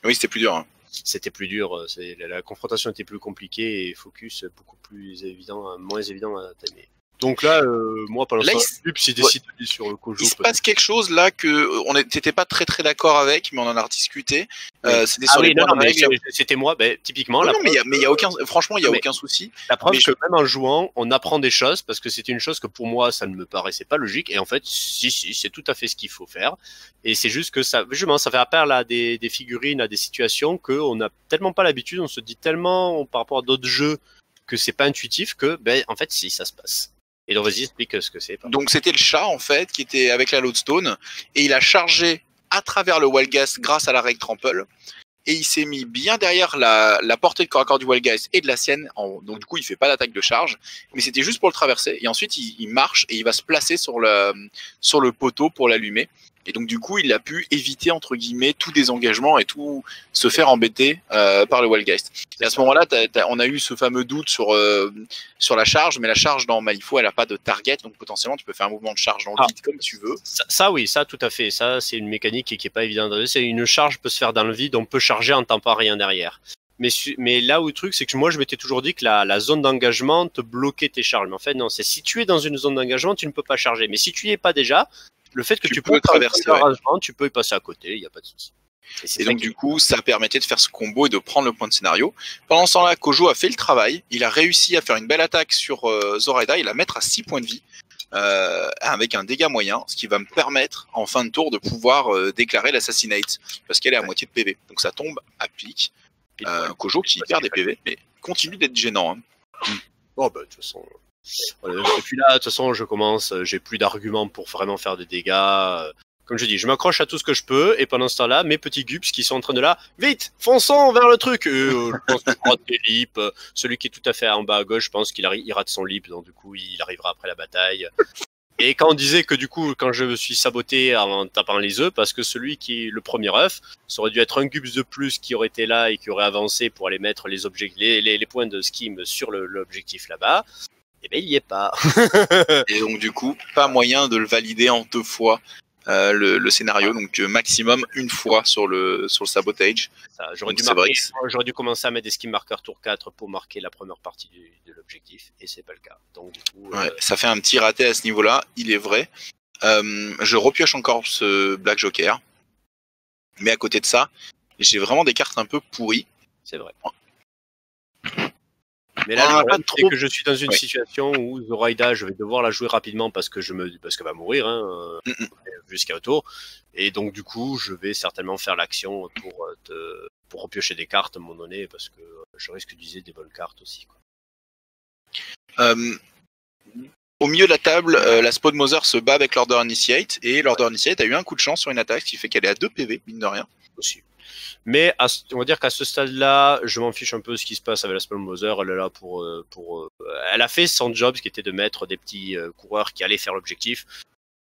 Oui, c'était plus dur. Hein. C'était plus dur, la confrontation était plus compliquée et focus beaucoup plus évident, moins évident à timer. Donc là, moi, pendant ce temps, j'ai décidé sur le Kojo. Il se passe quelque chose là que on n'était pas très très d'accord avec, mais on en a rediscuté. C'était sur les points de règle. C'était moi, typiquement. Non, mais il y a aucun, franchement, il y a aucun souci. La preuve que même en jouant, on apprend des choses parce que c'était une chose que pour moi, ça ne me paraissait pas logique. Et en fait, si, c'est tout à fait ce qu'il faut faire. Et c'est juste que ça, justement, ça fait appel à des figurines, à des situations qu'on n'a tellement pas l'habitude, on se dit tellement par rapport à d'autres jeux que c'est pas intuitif que, en fait, si, ça se passe. Et donc, vas-y, explique ce que c'est. Donc, c'était le chat, en fait, qui était avec la Lodestone, et il a chargé à travers le Wildgeist grâce à la règle Trample, et il s'est mis bien derrière la portée de corps à corps du Wildgeist et de la sienne, donc du coup, il fait pas d'attaque de charge, mais c'était juste pour le traverser, et ensuite, il marche, et il va se placer sur le poteau pour l'allumer. Et donc du coup, il a pu éviter entre guillemets tout désengagement et tout se faire embêter par le Wildgeist. Et à ce moment-là, on a eu ce fameux doute sur la charge, mais la charge dans Malifaux, elle a pas de target, donc potentiellement tu peux faire un mouvement de charge dans le vide comme tu veux. Ça oui, ça tout à fait. Ça c'est une mécanique qui est pas évidente. C'est une charge peut se faire dans le vide, on peut charger en tampant rien derrière. Mais là où le truc, c'est que moi je m'étais toujours dit que la zone d'engagement te bloquait tes charges. Mais en fait non, c'est si tu es dans une zone d'engagement, tu ne peux pas charger. Mais si tu y es pas déjà, le fait que tu peux traverser, tu peux y passer à côté, il n'y a pas de souci. Et donc du coup, ça permettait de faire ce combo et de prendre le point de scénario. Pendant ce temps-là, Kojo a fait le travail. Il a réussi à faire une belle attaque sur Zoraida et la mettre à 6 points de vie. Avec un dégât moyen, ce qui va me permettre en fin de tour de pouvoir déclarer l'assassinate parce qu'elle est à moitié de PV. Donc ça tombe à pic. Kojo qui perd des PV, mais continue d'être gênant. Hein. Oh bah de toute façon. Et puis là, de toute façon, je commence, j'ai plus d'arguments pour vraiment faire des dégâts. Comme je dis, je m'accroche à tout ce que je peux, et pendant ce temps-là, mes petits gups qui sont en train de là, vite, fonçons vers le truc. Je pense que je rate des lips. Celui qui est tout à fait en bas à gauche, je pense qu'il rate son lip, donc du coup, il arrivera après la bataille. Et quand on disait que du coup, quand je me suis saboté en tapant les œufs, parce que celui qui est le premier œuf, ça aurait dû être un gups de plus qui aurait été là et qui aurait avancé pour aller mettre les points de skim sur l'objectif là-bas. Eh ben, il y est pas. Et donc du coup, pas moyen de le valider en 2 fois. Le scénario, donc maximum une fois sur le sabotage. J'aurais dû commencer à mettre des skim markers tour 4 pour marquer la première partie de l'objectif, et c'est pas le cas. Donc du coup, ça fait un petit raté à ce niveau-là, il est vrai. Je repioche encore ce Black Joker, mais à côté de ça, j'ai vraiment des cartes un peu pourries. C'est vrai. Mais là, c'est que je suis dans une situation où Zoraida, je vais devoir la jouer rapidement parce qu'elle va mourir, hein, vu ce qu'il y a autour. Et donc, du coup, je vais certainement faire l'action pour repiocher des cartes à un moment donné parce que je risque d'utiliser des bonnes cartes aussi, quoi. Au milieu de la table, la Spawn Mother se bat avec l'Order Initiate et l'Order Initiate a eu un coup de chance sur une attaque, ce qui fait qu'elle est à 2 PV, mine de rien. Aussi. Mais on va dire qu'à ce stade-là, je m'en fiche un peu de ce qui se passe avec la Spawn Mother. Elle est là elle a fait son job, ce qui était de mettre des petits coureurs qui allaient faire l'objectif.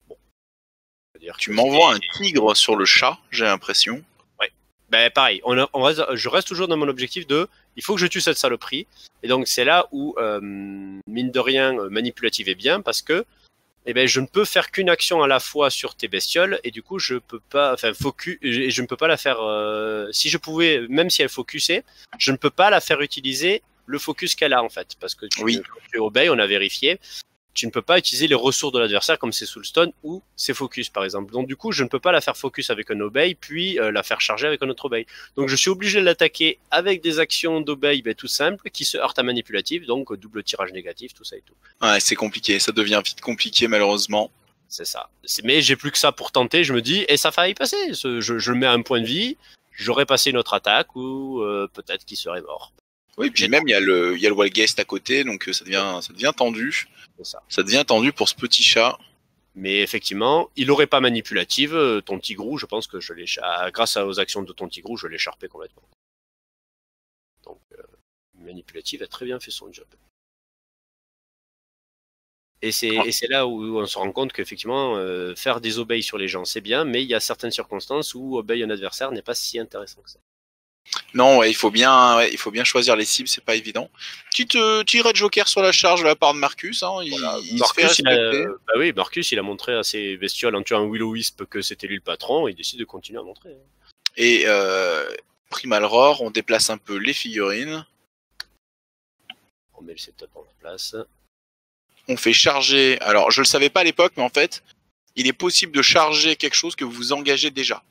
Bon. Tu m'envoies un tigre sur le chat, j'ai l'impression. Ouais. Ben pareil, je reste toujours dans mon objectif il faut que je tue cette saloperie. Et donc c'est là où, mine de rien, manipulative est bien parce que je ne peux faire qu'une action à la fois sur tes bestioles et du coup je peux pas, focus, et je ne peux pas la faire. Si je pouvais, même si elle focusait, je ne peux pas la faire utiliser le focus qu'elle a en fait, parce que tu obey, on a vérifié, tu ne peux pas utiliser les ressources de l'adversaire comme c'est Soulstone ou c'est focus par exemple. Donc du coup je ne peux pas la faire focus avec un obey puis la faire charger avec un autre obey. Donc je suis obligé de l'attaquer avec des actions d'obey tout simples qui se heurtent à manipulative, donc double tirage négatif, tout ça et tout. Ouais, c'est compliqué, ça devient vite compliqué malheureusement. C'est ça. Mais j'ai plus que ça pour tenter, je me dis, et ça faille passer. Je le mets à un point de vie, j'aurais passé une autre attaque ou peut-être qu'il serait mort. Oui, puis même il y a le Wildgeist à côté, donc ça devient tendu. Ça devient tendu pour ce petit chat. Mais effectivement, il n'aurait pas manipulative. Ton tigrou, je pense que grâce aux actions de ton tigrou, je l'ai charpé complètement. Donc, manipulative a très bien fait son job. Et c'est là où on se rend compte qu'effectivement, faire des obeys sur les gens, c'est bien, mais il y a certaines circonstances où obey un adversaire n'est pas si intéressant que ça. Non, ouais, il faut bien choisir les cibles, c'est pas évident. Petit red joker sur la charge de la part de Marcus. Hein, Marcus, il a montré à ses bestioles en tuant un Will-O-Wisp que c'était lui le patron, et il décide de continuer à montrer. Et Primal Roar, on déplace un peu les figurines. On met le setup en place. On fait charger. Alors, je le savais pas à l'époque, mais en fait, il est possible de charger quelque chose que vous engagez déjà.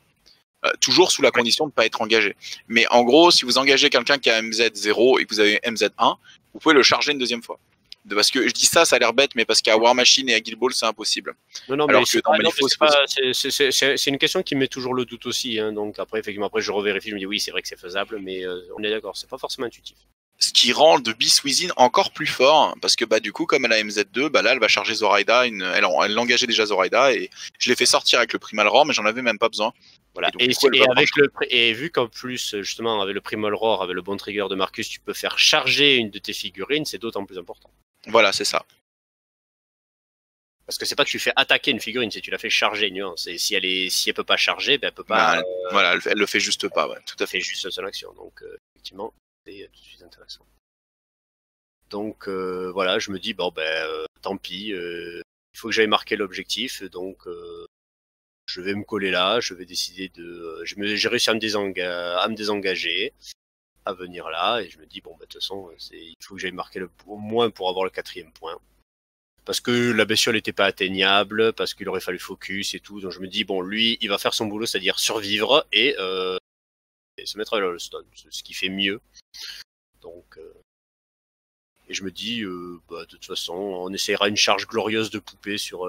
Toujours sous la condition de ne pas être engagé. Mais en gros, si vous engagez quelqu'un qui a MZ0 et que vous avez MZ1, vous pouvez le charger une deuxième fois. Parce que je dis ça a l'air bête, mais parce qu'à War Machine et à Guild Ball, c'est impossible. Non, alors c'est une question qui met toujours le doute aussi. Hein. Donc après, effectivement, je revérifie, je me dis oui, c'est vrai que c'est faisable, mais on est d'accord, c'est pas forcément intuitif. Ce qui rend de Beast Within encore plus fort, parce que du coup, comme elle a MZ2, là, elle va charger Zoraida. Elle l'engageait déjà Zoraida, et je l'ai fait sortir avec le Primal Roar, mais j'en avais même pas besoin. Voilà. Et vu qu'en plus, justement, avec le Primal Roar, avec le bon trigger de Marcus, tu peux faire charger une de tes figurines, c'est d'autant plus important. Voilà, c'est ça. Parce que c'est pas que tu fais attaquer une figurine, c'est que tu la fais charger, nuance. Et si elle peut pas charger, elle peut pas. Voilà, elle le fait juste pas, ouais, tout à fait. Elle fait juste son action, donc effectivement, c'est tout de suite intéressant. Donc voilà, je me dis tant pis, il faut que j'aille marquer l'objectif, donc je vais me coller là, je vais décider j'ai réussi à me désengager, à venir là, et je me dis de toute façon, il faut que j'aille marquer au moins pour avoir le 4e point. parce que la bestiole n'était pas atteignable, parce qu'il aurait fallu focus et tout. Donc je me dis, bon, lui, il va faire son boulot, c'est-à-dire survivre et se mettre à l'Holstone, ce qui fait mieux. Donc, et je me dis, de toute façon, on essaiera une charge glorieuse de poupée sur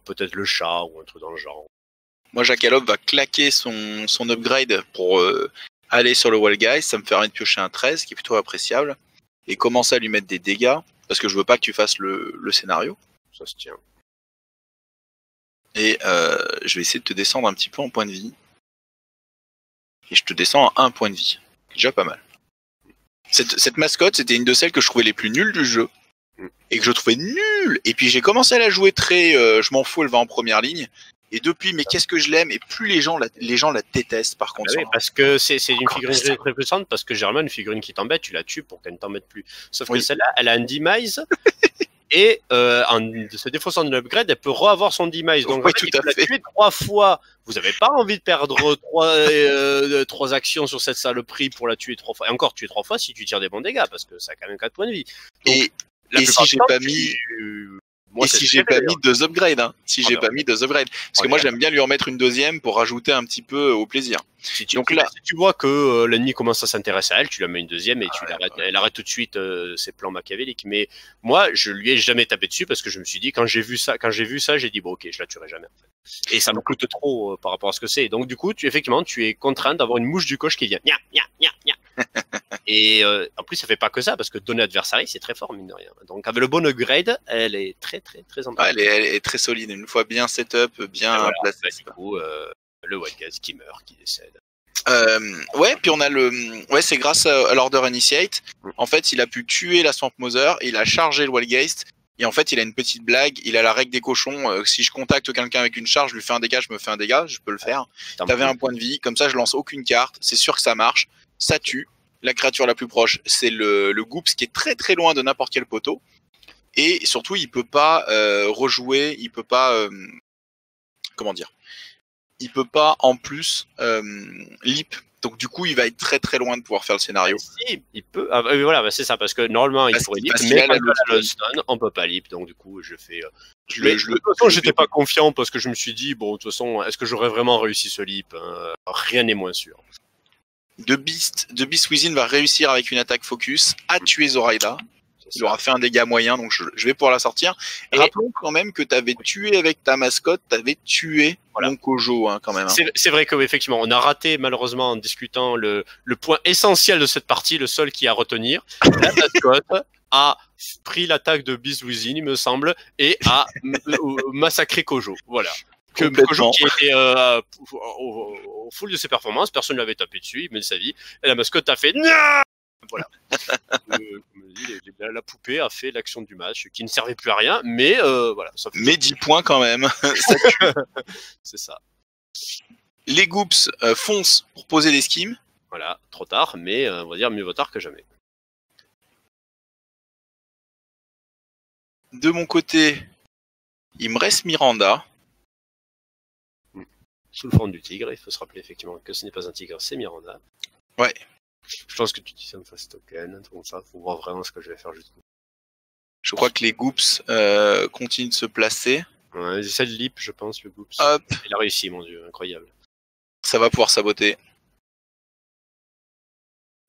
peut-être le chat ou un truc dans le genre. Moi, Jackalope va claquer son upgrade pour aller sur le Wallgeist. Ça me permet de piocher un 13, qui est plutôt appréciable. Et commencer à lui mettre des dégâts, parce que je veux pas que tu fasses le scénario. Ça se tient. Et je vais essayer de te descendre un petit peu en point de vie. Et je te descends à 1 point de vie. C'est déjà pas mal. Cette mascotte, c'était une de celles que je trouvais les plus nulles du jeu. Et que je trouvais nulle. Et puis j'ai commencé à la jouer très... je m'en fous, elle va en première ligne. Et depuis, mais qu'est-ce que je l'aime. Et plus les gens la détestent, par contre. Oui, parce que c'est une figurine très puissante, parce que généralement, une figurine qui t'embête, tu la tues pour qu'elle ne t'embête plus. Sauf que celle-là, elle a un demise. Et en se défaussant de l'upgrade, elle peut re-avoir son demise. Donc, oui, tout à fait. La tuer 3 fois. Vous n'avez pas envie de perdre 3 actions sur cette saloperie pour la tuer 3 fois. Et encore, tuer 3 fois si tu tires des bons dégâts, parce que ça a quand même 4 points de vie. Donc, et si j'ai pas mis... et si j'ai pas mis 2 upgrades, hein. Si j'ai pas mis 2 upgrades. Parce que moi, j'aime bien lui en mettre une deuxième pour rajouter un petit peu au plaisir. Donc là, si tu vois que l'ennemi commence à s'intéresser à elle, tu la mets une deuxième et tu l'arrêtes. Elle arrête tout de suite ses plans machiavéliques. Mais moi, je lui ai jamais tapé dessus parce que je me suis dit, quand j'ai vu ça, j'ai dit, bon, ok, je la tuerai jamais. En fait. Et ça me coûte trop par rapport à ce que c'est. Donc, du coup, tu es contraint d'avoir une mouche du coche qui vient. Nya, nya, nya, nya. Et en plus, ça fait pas que ça, parce que donner adversary, c'est très fort, mine de rien. Donc, avec le bon upgrade, elle est très, très, très emballée. Elle est très solide. Une fois bien setup, bien placée. Du coup, le Wildgaz qui meurt, qui décède. Ouais, puis on a c'est grâce à l'Order Initiate. En fait, il a pu tuer la Swamp Mother, il a chargé le Wildgeist. Et en fait, il a une petite blague. Il a la règle des cochons. Si je contacte quelqu'un avec une charge, je lui fais un dégât, je me fais un dégât. Je peux le faire. T'avais un point de vie. Comme ça, je lance aucune carte. C'est sûr que ça marche. Ça tue. La créature la plus proche, c'est le Goops qui est très très loin de n'importe quel poteau. Et surtout, il peut pas rejouer. Il peut pas... comment dire, il peut pas en plus leap. Donc du coup, il va être très très loin de pouvoir faire le scénario. Si, il peut. Voilà, c'est ça, parce que normalement, il pourrait leap, mais quand il a le stun, on peut pas leap. Donc du coup, je fais. De toute façon, j'étais pas confiant parce que je me suis dit, bon, de toute façon, est-ce que j'aurais vraiment réussi ce leap? Rien n'est moins sûr. The Beast Within va réussir avec une attaque focus à tuer Zoraida. Il aura fait un dégât moyen, donc je vais pouvoir la sortir. Et rappelons quand même que tu avais tué avec ta mascotte, tu avais tué mon Kojo, hein, quand même. Hein. C'est vrai qu'effectivement, on a raté malheureusement en discutant le point essentiel de cette partie, le seul qui a à retenir. La mascotte a pris l'attaque de Beast Within, il me semble, et a massacré Kojo. Voilà. Kojo qui était au full de ses performances, personne ne l'avait tapé dessus, il met de sa vie, et la mascotte a fait voilà. La poupée a fait l'action du match qui ne servait plus à rien, mais voilà. Ça fait... Mais 10 points quand même. C'est ça. Les Goops foncent pour poser des schemes. Voilà, trop tard, mais on va dire mieux vaut tard que jamais. De mon côté, il me reste Miranda. Sous le forme du tigre, il faut se rappeler effectivement que ce n'est pas un tigre, c'est Miranda. Ouais. Je pense que tu dis ça me fasse token, comme ça, faut voir vraiment ce que je vais faire jusqu'au bout. Je crois que les Goops continuent de se placer. Ouais, c'est le leap, je pense, le Goops. Hop. Il a réussi, mon dieu, incroyable. Ça va pouvoir saboter.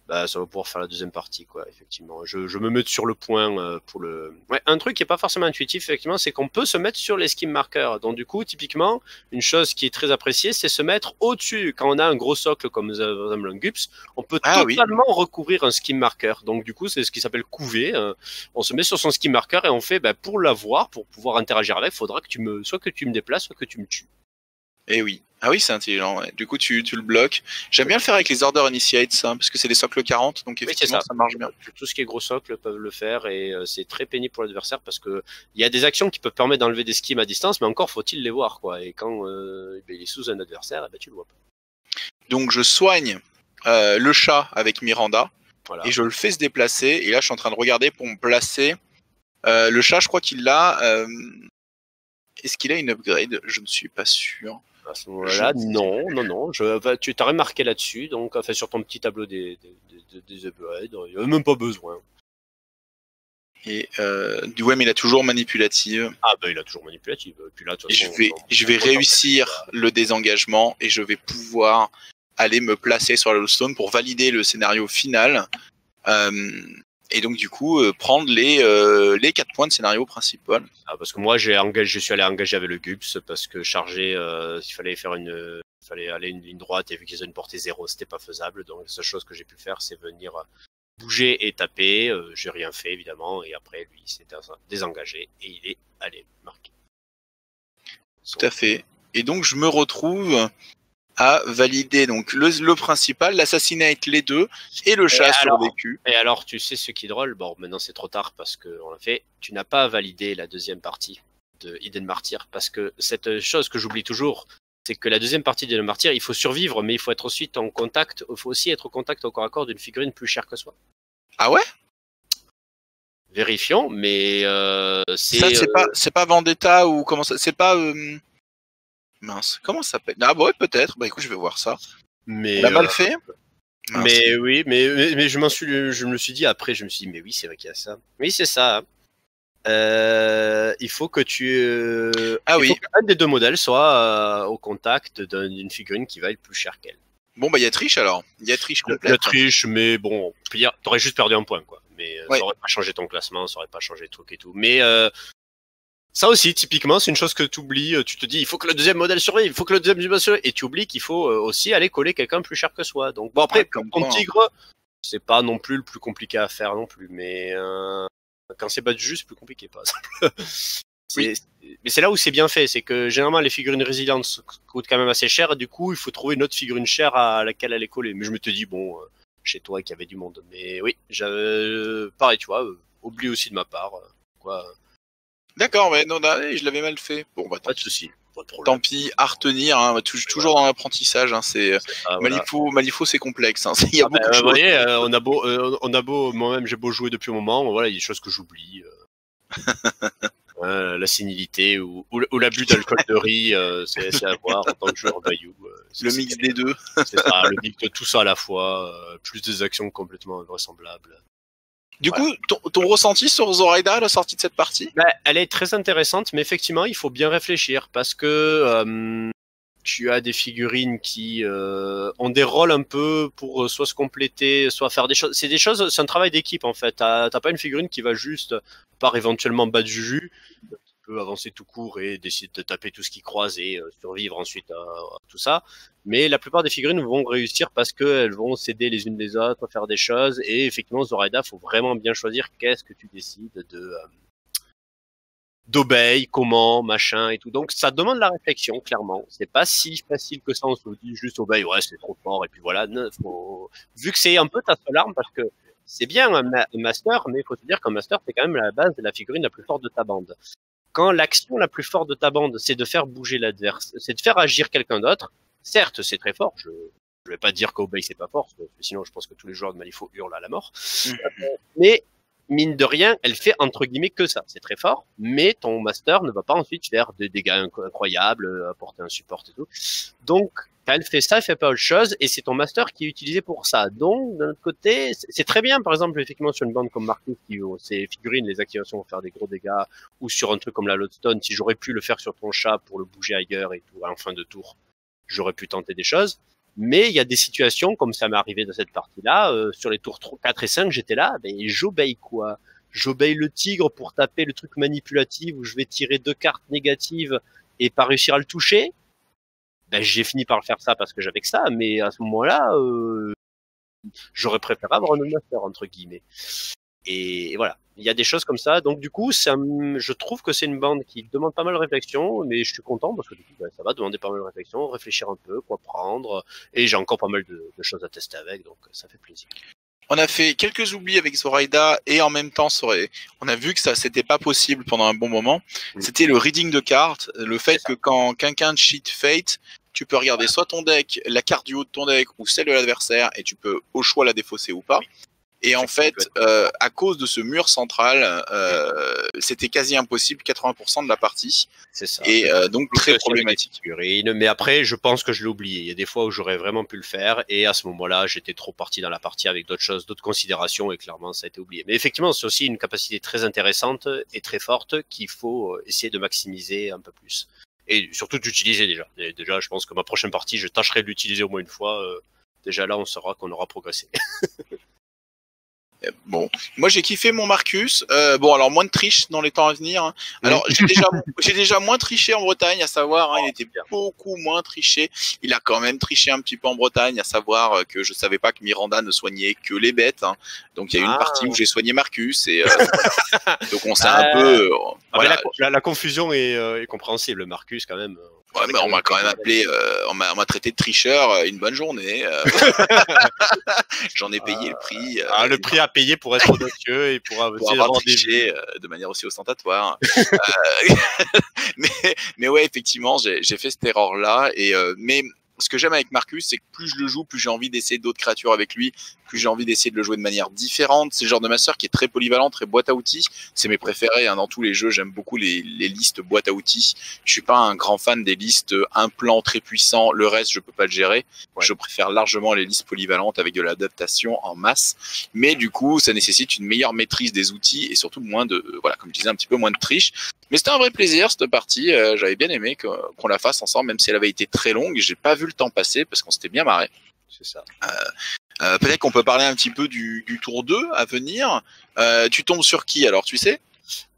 Bah, ça va pouvoir faire la deuxième partie, quoi, effectivement. Je me mets sur le point pour le... Ouais, un truc qui est pas forcément intuitif, effectivement, c'est qu'on peut se mettre sur les skim markers. Donc, du coup, typiquement, une chose qui est très appréciée, c'est se mettre au-dessus. Quand on a un gros socle comme un Gups, on peut totalement recouvrir un skim marker. Donc, du coup, c'est ce qui s'appelle couver. On se met sur son skim marker et on fait, bah, pour l'avoir, pour pouvoir interagir avec, faudra que soit que tu me déplaces, soit que tu me tues. Eh oui. Ah oui, c'est intelligent. Ouais. Du coup, tu le bloques. J'aime bien le faire avec les Order Initiates, hein, parce que c'est des socles 40, donc effectivement, ça marche bien. Tout ce qui est gros socles peuvent le faire, et c'est très pénible pour l'adversaire, parce que il y a des actions qui peuvent permettre d'enlever des schemes à distance, mais encore faut-il les voir, quoi. Et quand il est sous un adversaire, tu le vois pas. Donc je soigne le chat avec Miranda, voilà. Et je le fais se déplacer, et là je suis en train de regarder pour me placer. Le chat, je crois qu'il l'a... Est-ce qu'il a une upgrade? Je ne suis pas sûr. À ce moment-là, non. Tu t'as remarqué là-dessus, donc enfin, sur ton petit tableau des upgrades, il n'y a même pas besoin. Et ouais, mais il a toujours manipulative. Ah bah il a toujours manipulative. Puis là, de toute façon, je vais réussir le désengagement et je vais pouvoir aller me placer sur la Lodestone pour valider le scénario final. Et donc du coup prendre les 4 points de scénario principal. Ah, parce que moi je suis allé engager avec le Gups parce que charger, il fallait aller une ligne droite et vu qu'ils ont une portée 0, c'était pas faisable. Donc la seule chose que j'ai pu faire, c'est venir bouger et taper. J'ai rien fait évidemment et après lui il s'est désengagé et il est allé marquer. Tout à fait. Et donc je me retrouve à valider donc le principal, l'assassinate, les deux, et le chat survécu. Et alors, tu sais ce qui est drôle, bon, maintenant c'est trop tard parce qu'on l'a fait, tu n'as pas validé la deuxième partie de Hidden Martyr, parce que cette chose que j'oublie toujours, c'est que la deuxième partie de Hidden Martyr, il faut survivre, mais il faut être ensuite en contact, il faut aussi être au contact au corps à corps d'une figurine plus chère que soi. Ah ouais? Vérifions, mais c'est pas Vendetta ou comment ça, c'est pas... Mince, comment ça s'appelle? Ah ouais, peut-être. Bah écoute, je vais voir ça. Mais on a mal fait. Mince. Mais oui, mais je me suis dit après, je me suis dit mais oui, c'est vrai qu'il y a ça. Oui, c'est ça. Il faut que faut qu'un des deux modèles soit au contact d'une figurine qui va être plus chère qu'elle. Bon bah il y a triche alors. Il y a triche complète. Il y a triche, mais bon, t'aurais juste perdu un point quoi. Mais ça aurait pas changé ton classement, ça aurait pas changé le truc et tout. Mais ça aussi, typiquement, c'est une chose que tu oublies. Tu te dis, il faut que le deuxième modèle survive, il faut que le deuxième modèle survive. Et tu oublies qu'il faut aussi aller coller quelqu'un plus cher que soi. Donc, bon, après, comme ton tigre, c'est pas non plus le plus compliqué à faire non plus. Mais quand c'est pas du jus, c'est plus compliqué, par exemple. Mais c'est là où c'est bien fait. C'est que généralement, les figurines résilientes coûtent quand même assez cher. Et du coup, il faut trouver une autre figurine chère à laquelle aller coller. Mais je me te dis, bon, chez toi, qu'il y avait du monde. Mais oui, pareil, tu vois, oublie aussi de ma part. Quoi. D'accord, mais non, je l'avais mal fait. Bon, bah, pas de souci. Tant pis, à retenir, hein, toujours dans l'apprentissage. Hein, Malifaux, c'est complexe. Hein, il y a beaucoup de choses. Vous voyez, on a beau, moi-même, j'ai beau jouer depuis un moment, voilà, il y a des choses que j'oublie. La sénilité ou l'abus d'alcool de riz, c'est à voir en tant que joueur Bayou. Le mix des deux. C'est ça, le mix de tout ça à la fois, plus des actions complètement invraisemblables. Du coup, ton ressenti sur Zoraida à la sortie de cette partie? Elle est très intéressante, mais effectivement, il faut bien réfléchir parce que tu as des figurines qui ont des rôles un peu pour soit se compléter, soit faire des choses. C'est un travail d'équipe en fait. T'as pas une figurine qui va juste, par éventuellement bas du jus, peut avancer tout court et décider de taper tout ce qui croise et survivre ensuite à tout ça. Mais la plupart des figurines vont réussir parce qu'elles vont s'aider les unes les autres, faire des choses. Et effectivement, Zoraida, faut vraiment bien choisir qu'est-ce que tu décides d'obéir, comment, machin et tout. Donc ça demande la réflexion, clairement. C'est pas si facile que ça, on se dit juste obéir, ouais, c'est trop fort, et puis voilà. Non, vu que c'est un peu ta seule arme, parce que c'est bien un master, mais il faut se dire qu'un master, c'est quand même la base de la figurine la plus forte de ta bande. Quand l'action la plus forte de ta bande, c'est de faire bouger l'adversaire, c'est de faire agir quelqu'un d'autre, certes, c'est très fort, je vais pas dire qu'obéir c'est pas fort, parce que sinon je pense que tous les joueurs de Malifaux hurlent à la mort. Mais mine de rien, elle fait entre guillemets que ça. C'est très fort, mais ton master ne va pas ensuite faire des dégâts incroyables, apporter un support et tout. Donc, quand elle fait ça, elle fait pas autre chose, et c'est ton master qui est utilisé pour ça. Donc, d'un autre côté, c'est très bien, par exemple, effectivement, sur une bande comme Marcus, qui ces figurines, les activations vont faire des gros dégâts, ou sur un truc comme la Lodestone, si j'aurais pu le faire sur ton chat pour le bouger ailleurs et tout, en fin de tour, j'aurais pu tenter des choses. Mais il y a des situations, comme ça m'est arrivé dans cette partie-là, sur les tours 3, 4 et 5, j'étais là, j'obéis quoi? J'obéis le tigre pour taper le truc manipulatif où je vais tirer 2 cartes négatives et pas réussir à le toucher. J'ai fini par le faire ça parce que j'avais que ça, mais à ce moment-là, j'aurais préféré avoir un master, entre guillemets. Et voilà, il y a des choses comme ça. Donc du coup, je trouve que c'est une bande qui demande pas mal de réflexion, mais je suis content parce que du coup, ça va demander pas mal de réflexion, réfléchir un peu, quoi prendre. Et j'ai encore pas mal de choses à tester avec, donc ça fait plaisir. On a fait quelques oublis avec Zoraida et en même temps, on a vu que ça c'était pas possible pendant un bon moment. C'était le reading de cartes, le fait que quand quelqu'un cheat Fate, tu peux regarder soit ton deck, la carte du haut de ton deck ou celle de l'adversaire et tu peux au choix la défausser ou pas. Et en fait, à cause de ce mur central, c'était quasi impossible 80% de la partie. C'est ça. Et donc très problématique. Mais après, je pense que je l'ai oublié. Il y a des fois où j'aurais vraiment pu le faire. Et à ce moment-là, j'étais trop parti dans la partie avec d'autres choses, d'autres considérations. Et clairement, ça a été oublié. Mais effectivement, c'est aussi une capacité très intéressante et très forte qu'il faut essayer de maximiser un peu plus. Et surtout d'utiliser déjà. Et déjà, je pense que ma prochaine partie, je tâcherai de l'utiliser au moins une fois. Déjà là, on saura qu'on aura progressé. Bon, moi j'ai kiffé mon Marcus. Bon, alors moins de triche dans les temps à venir. Hein. Alors j'ai déjà moins triché en Bretagne, à savoir, hein, il était beaucoup moins triché. Il a quand même triché un petit peu en Bretagne, à savoir que je savais pas que Miranda ne soignait que les bêtes. Hein. Donc il y a une partie où j'ai soigné Marcus et donc on s'est un peu. Voilà. La confusion est compréhensible, Marcus quand même. Ouais, mais on m'a quand même appelé, on m'a traité de tricheur. Une bonne journée. J'en ai payé le prix. Le prix à payer pour être audacieux et pour avoir triché de manière aussi ostentatoire. mais ouais, effectivement, j'ai fait cette erreur-là. Et mais ce que j'aime avec Marcus, c'est que plus je le joue, plus j'ai envie d'essayer d'autres créatures avec lui, plus j'ai envie d'essayer de le jouer de manière différente. C'est le genre de master qui est très polyvalent, très boîte à outils. C'est mes préférés hein, dans tous les jeux. J'aime beaucoup les listes boîte à outils. Je suis pas un grand fan des listes un plan très puissant. Le reste, je peux pas le gérer. Ouais. Je préfère largement les listes polyvalentes avec de l'adaptation en masse. Mais du coup, ça nécessite une meilleure maîtrise des outils et surtout moins de, voilà, comme je disais, un petit peu moins de triche. Mais c'était un vrai plaisir cette partie. J'avais bien aimé qu'on la fasse ensemble, même si elle avait été très longue. J'ai pas vu le temps passer parce qu'on s'était bien marré. C'est ça. Peut-être qu'on peut parler un petit peu du tour 2 à venir. Tu tombes sur qui alors, tu sais?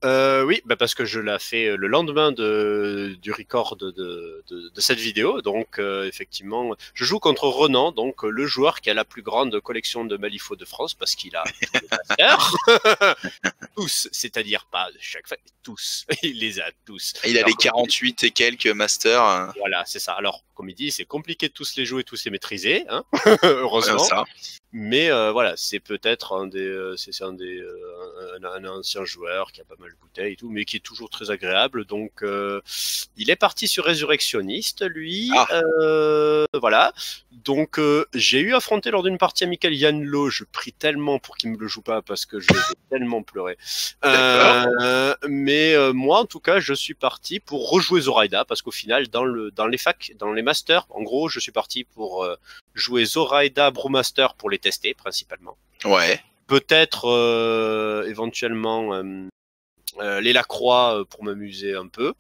Oui, parce que je l'ai fait le lendemain du record de cette vidéo. Donc, effectivement, je joue contre Renan, donc le joueur qui a la plus grande collection de Malifaux de France, parce qu'il a tous les masters. Tous, c'est-à-dire pas chaque fois, tous. Il les a tous. Il a les 48 et quelques masters. Voilà, c'est ça. Alors, comme il dit, c'est compliqué de tous les jouer, tous les maîtriser, hein. Heureusement. Ça. Mais voilà, c'est peut-être un ancien joueur qui a pas mal de bouteilles et tout, mais qui est toujours très agréable. Donc, il est parti sur Résurrectionniste, lui. Voilà. Donc, j'ai eu affronté lors d'une partie amicale Yann Lo. Je prie tellement pour qu'il me le joue pas parce que je vais tellement pleurer. Mais moi, en tout cas, je suis parti pour rejouer Zoraida parce qu'au final, dans les masters, en gros, je suis parti pour jouer Zoraida, Brewmaster pour les tester principalement. Ouais. Peut-être éventuellement les Lacroix pour m'amuser un peu.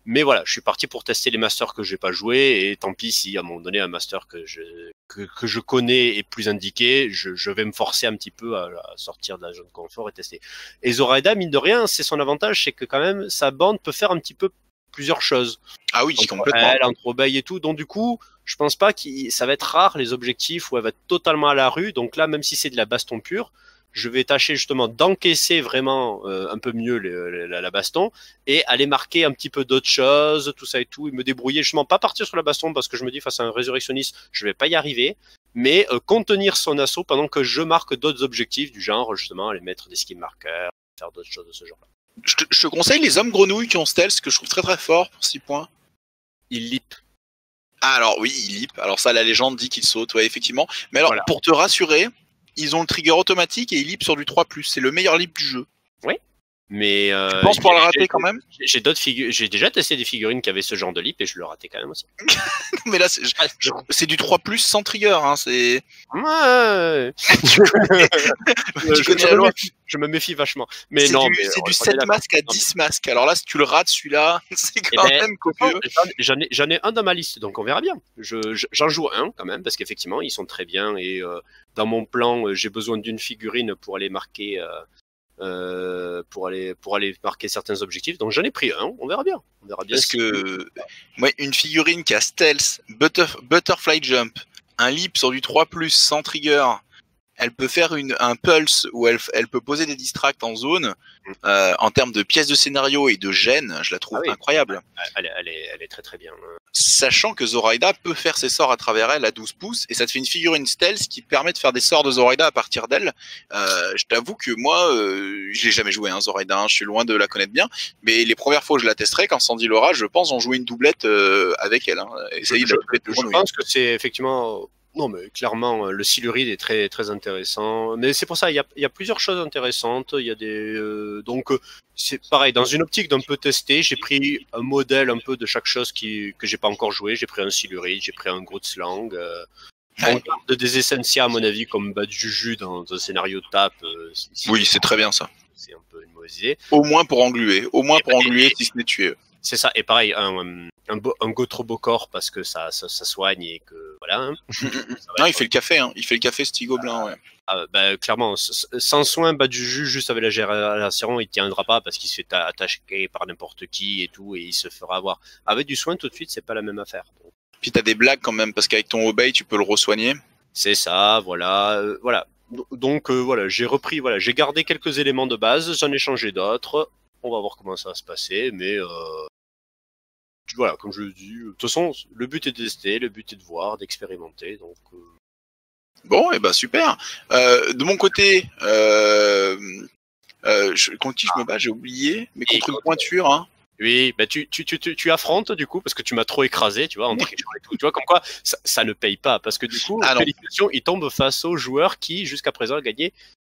Mais voilà, je suis parti pour tester les masters que j'ai pas joué et tant pis si à un moment donné un master que je connais est plus indiqué, je vais me forcer un petit peu à sortir de la zone de confort et tester. Et Zoraida, mine de rien, c'est son avantage, c'est que quand même sa bande peut faire un petit peu plusieurs choses. Ah oui, complètement. Entre obéi et tout, donc du coup, je pense pas ça va être rare les objectifs où elle va être totalement à la rue. Donc là, même si c'est de la baston pure, je vais tâcher justement d'encaisser vraiment un peu mieux la baston et aller marquer un petit peu d'autres choses, tout ça et tout, et me débrouiller justement, pas partir sur la baston parce que je me dis face à un résurrectionniste, je vais pas y arriver, mais contenir son assaut pendant que je marque d'autres objectifs du genre justement aller mettre des skill markers, faire d'autres choses de ce genre-là. Je te conseille les hommes grenouilles qui ont stealth, que je trouve très très fort pour 6 points. Il leap. Ah alors oui, il leap. Alors ça, la légende dit qu'il saute, ouais, effectivement. Mais alors, voilà. Pour te rassurer, ils ont le trigger automatique et ils leap sur du 3+. C'est le meilleur leap du jeu. Oui. Mais tu penses pouvoir le rater quand même? J'ai déjà testé des figurines qui avaient ce genre de leap et je le ratais quand même aussi. Mais là, c'est du 3+ sans trigger, hein. C'est. Ouais. Je me méfie vachement. Mais non, c'est du 7 masques à 10 masques. Alors là, si tu le rates celui-là, c'est quand même copieux. J'en ai un dans ma liste, donc on verra bien. J'en joue un quand même parce qu'effectivement, ils sont très bien et dans mon plan, j'ai besoin d'une figurine pour aller marquer. Pour aller marquer certains objectifs, donc j'en ai pris un, on verra bien. Parce que moi, une figurine qui a stealth, butterfly jump, un leap sur du 3+ sans trigger, elle peut faire un pulse où elle peut poser des distracts en zone. En termes de pièces de scénario et de gêne, je la trouve incroyable. Elle est très très bien. Sachant que Zoraida peut faire ses sorts à travers elle à 12 pouces, et ça te fait une figurine stealth qui permet de faire des sorts de Zoraida à partir d'elle. Je t'avoue que moi, je l'ai jamais joué, hein, Zoraida, je suis loin de la connaître bien, mais les premières fois où je la testerai, quand Sandy l'aura, je pense en jouer une doublette avec elle. Essayer de la doublette de je pense que c'est effectivement... Non, mais clairement, le Siluride est très très intéressant. Mais c'est pour ça, il y a plusieurs choses intéressantes. Il y a donc c'est pareil. Dans une optique d'un peu tester, j'ai pris un modèle un peu de chaque chose que j'ai pas encore joué. J'ai pris un Siluride, j'ai pris un Groot-Slang. On garde des Essentia à mon avis comme Badjuju dans un scénario de tape. Oui, c'est très bien ça. C'est un peu une mauvaise idée. Au moins pour engluer, si ce n'est tuer. C'est ça, et pareil, un Gotrobocor parce que ça soigne et que voilà. Hein. Non, il fait le café, hein. Il fait le café, ce petit gobelin, ouais. Bah, clairement, sans soin, Badjuju, juste avec la génération, il tiendra pas parce qu'il se fait attaquer par n'importe qui et tout, et il se fera avoir. Avec du soin, tout de suite, c'est pas la même affaire. Donc. Puis t'as des blagues quand même, parce qu'avec ton obey, tu peux le re-soigner. C'est ça, voilà, voilà. Donc voilà, j'ai gardé quelques éléments de base, j'en ai changé d'autres. On va voir comment ça va se passer, mais voilà, comme je le dis, de toute façon, le but est de tester, le but est de voir, d'expérimenter, donc... Bon, et ben super. De mon côté, contre qui je me bats, j'ai oublié, mais contre une pointure, hein. Oui, bah tu affrontes du coup, parce que tu m'as trop écrasé, tu vois, en trichant et tout, tu vois, comme quoi, ça ne paye pas, parce que du coup, il tombe face aux joueurs qui, jusqu'à présent, ont gagné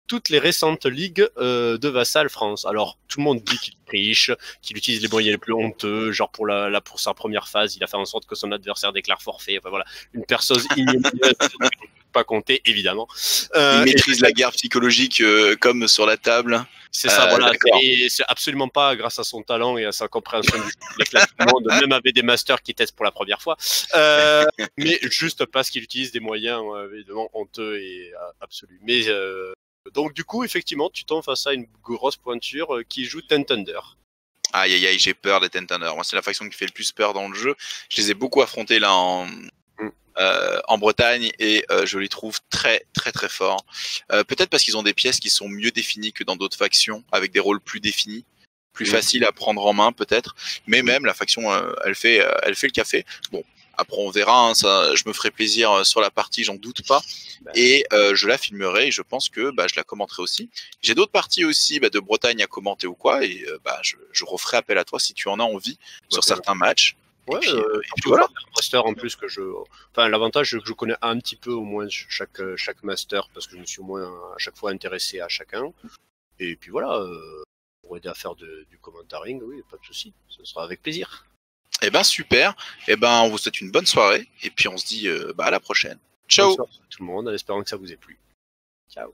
toutes les récentes ligues de Vassal France. Alors, tout le monde dit qu'il triche, qu'il utilise les moyens les plus honteux, genre pour sa première phase, il a fait en sorte que son adversaire déclare forfait, enfin voilà, une personne ignominieuse, pas compter, évidemment. Il maîtrise la guerre psychologique comme sur la table. C'est ça, voilà. Et c'est absolument pas grâce à son talent et à sa compréhension du monde, même avec des masters qui testent pour la première fois. Mais juste parce qu'il utilise des moyens évidemment honteux et absolus. Mais donc du coup, effectivement, tu tombes face à une grosse pointure qui joue Ten Thunder. Aïe aïe aïe, j'ai peur des Ten Thunder. Moi, c'est la faction qui fait le plus peur dans le jeu. Je les ai beaucoup affrontés là en Bretagne et je les trouve très très très forts. Peut-être parce qu'ils ont des pièces qui sont mieux définies que dans d'autres factions, avec des rôles plus définis, plus faciles à prendre en main peut-être. Mais même la faction, elle fait le café. Bon. Après on verra, hein, ça, je me ferai plaisir sur la partie, j'en doute pas, et je la filmerai et je pense que je la commenterai aussi. J'ai d'autres parties aussi de Bretagne à commenter ou quoi, et je referai appel à toi si tu en as envie sur certains matchs. Ouais, et puis voilà. Master en plus l'avantage c'est que je connais un petit peu au moins chaque master parce que je me suis au moins à chaque fois intéressé à chacun. Et puis voilà, pour aider à faire du commentaring, oui, pas de souci, ce sera avec plaisir. Eh ben super, eh ben on vous souhaite une bonne soirée et puis on se dit à la prochaine. Ciao. Bonne soirée à tout le monde, en espérant que ça vous ait plu. Ciao.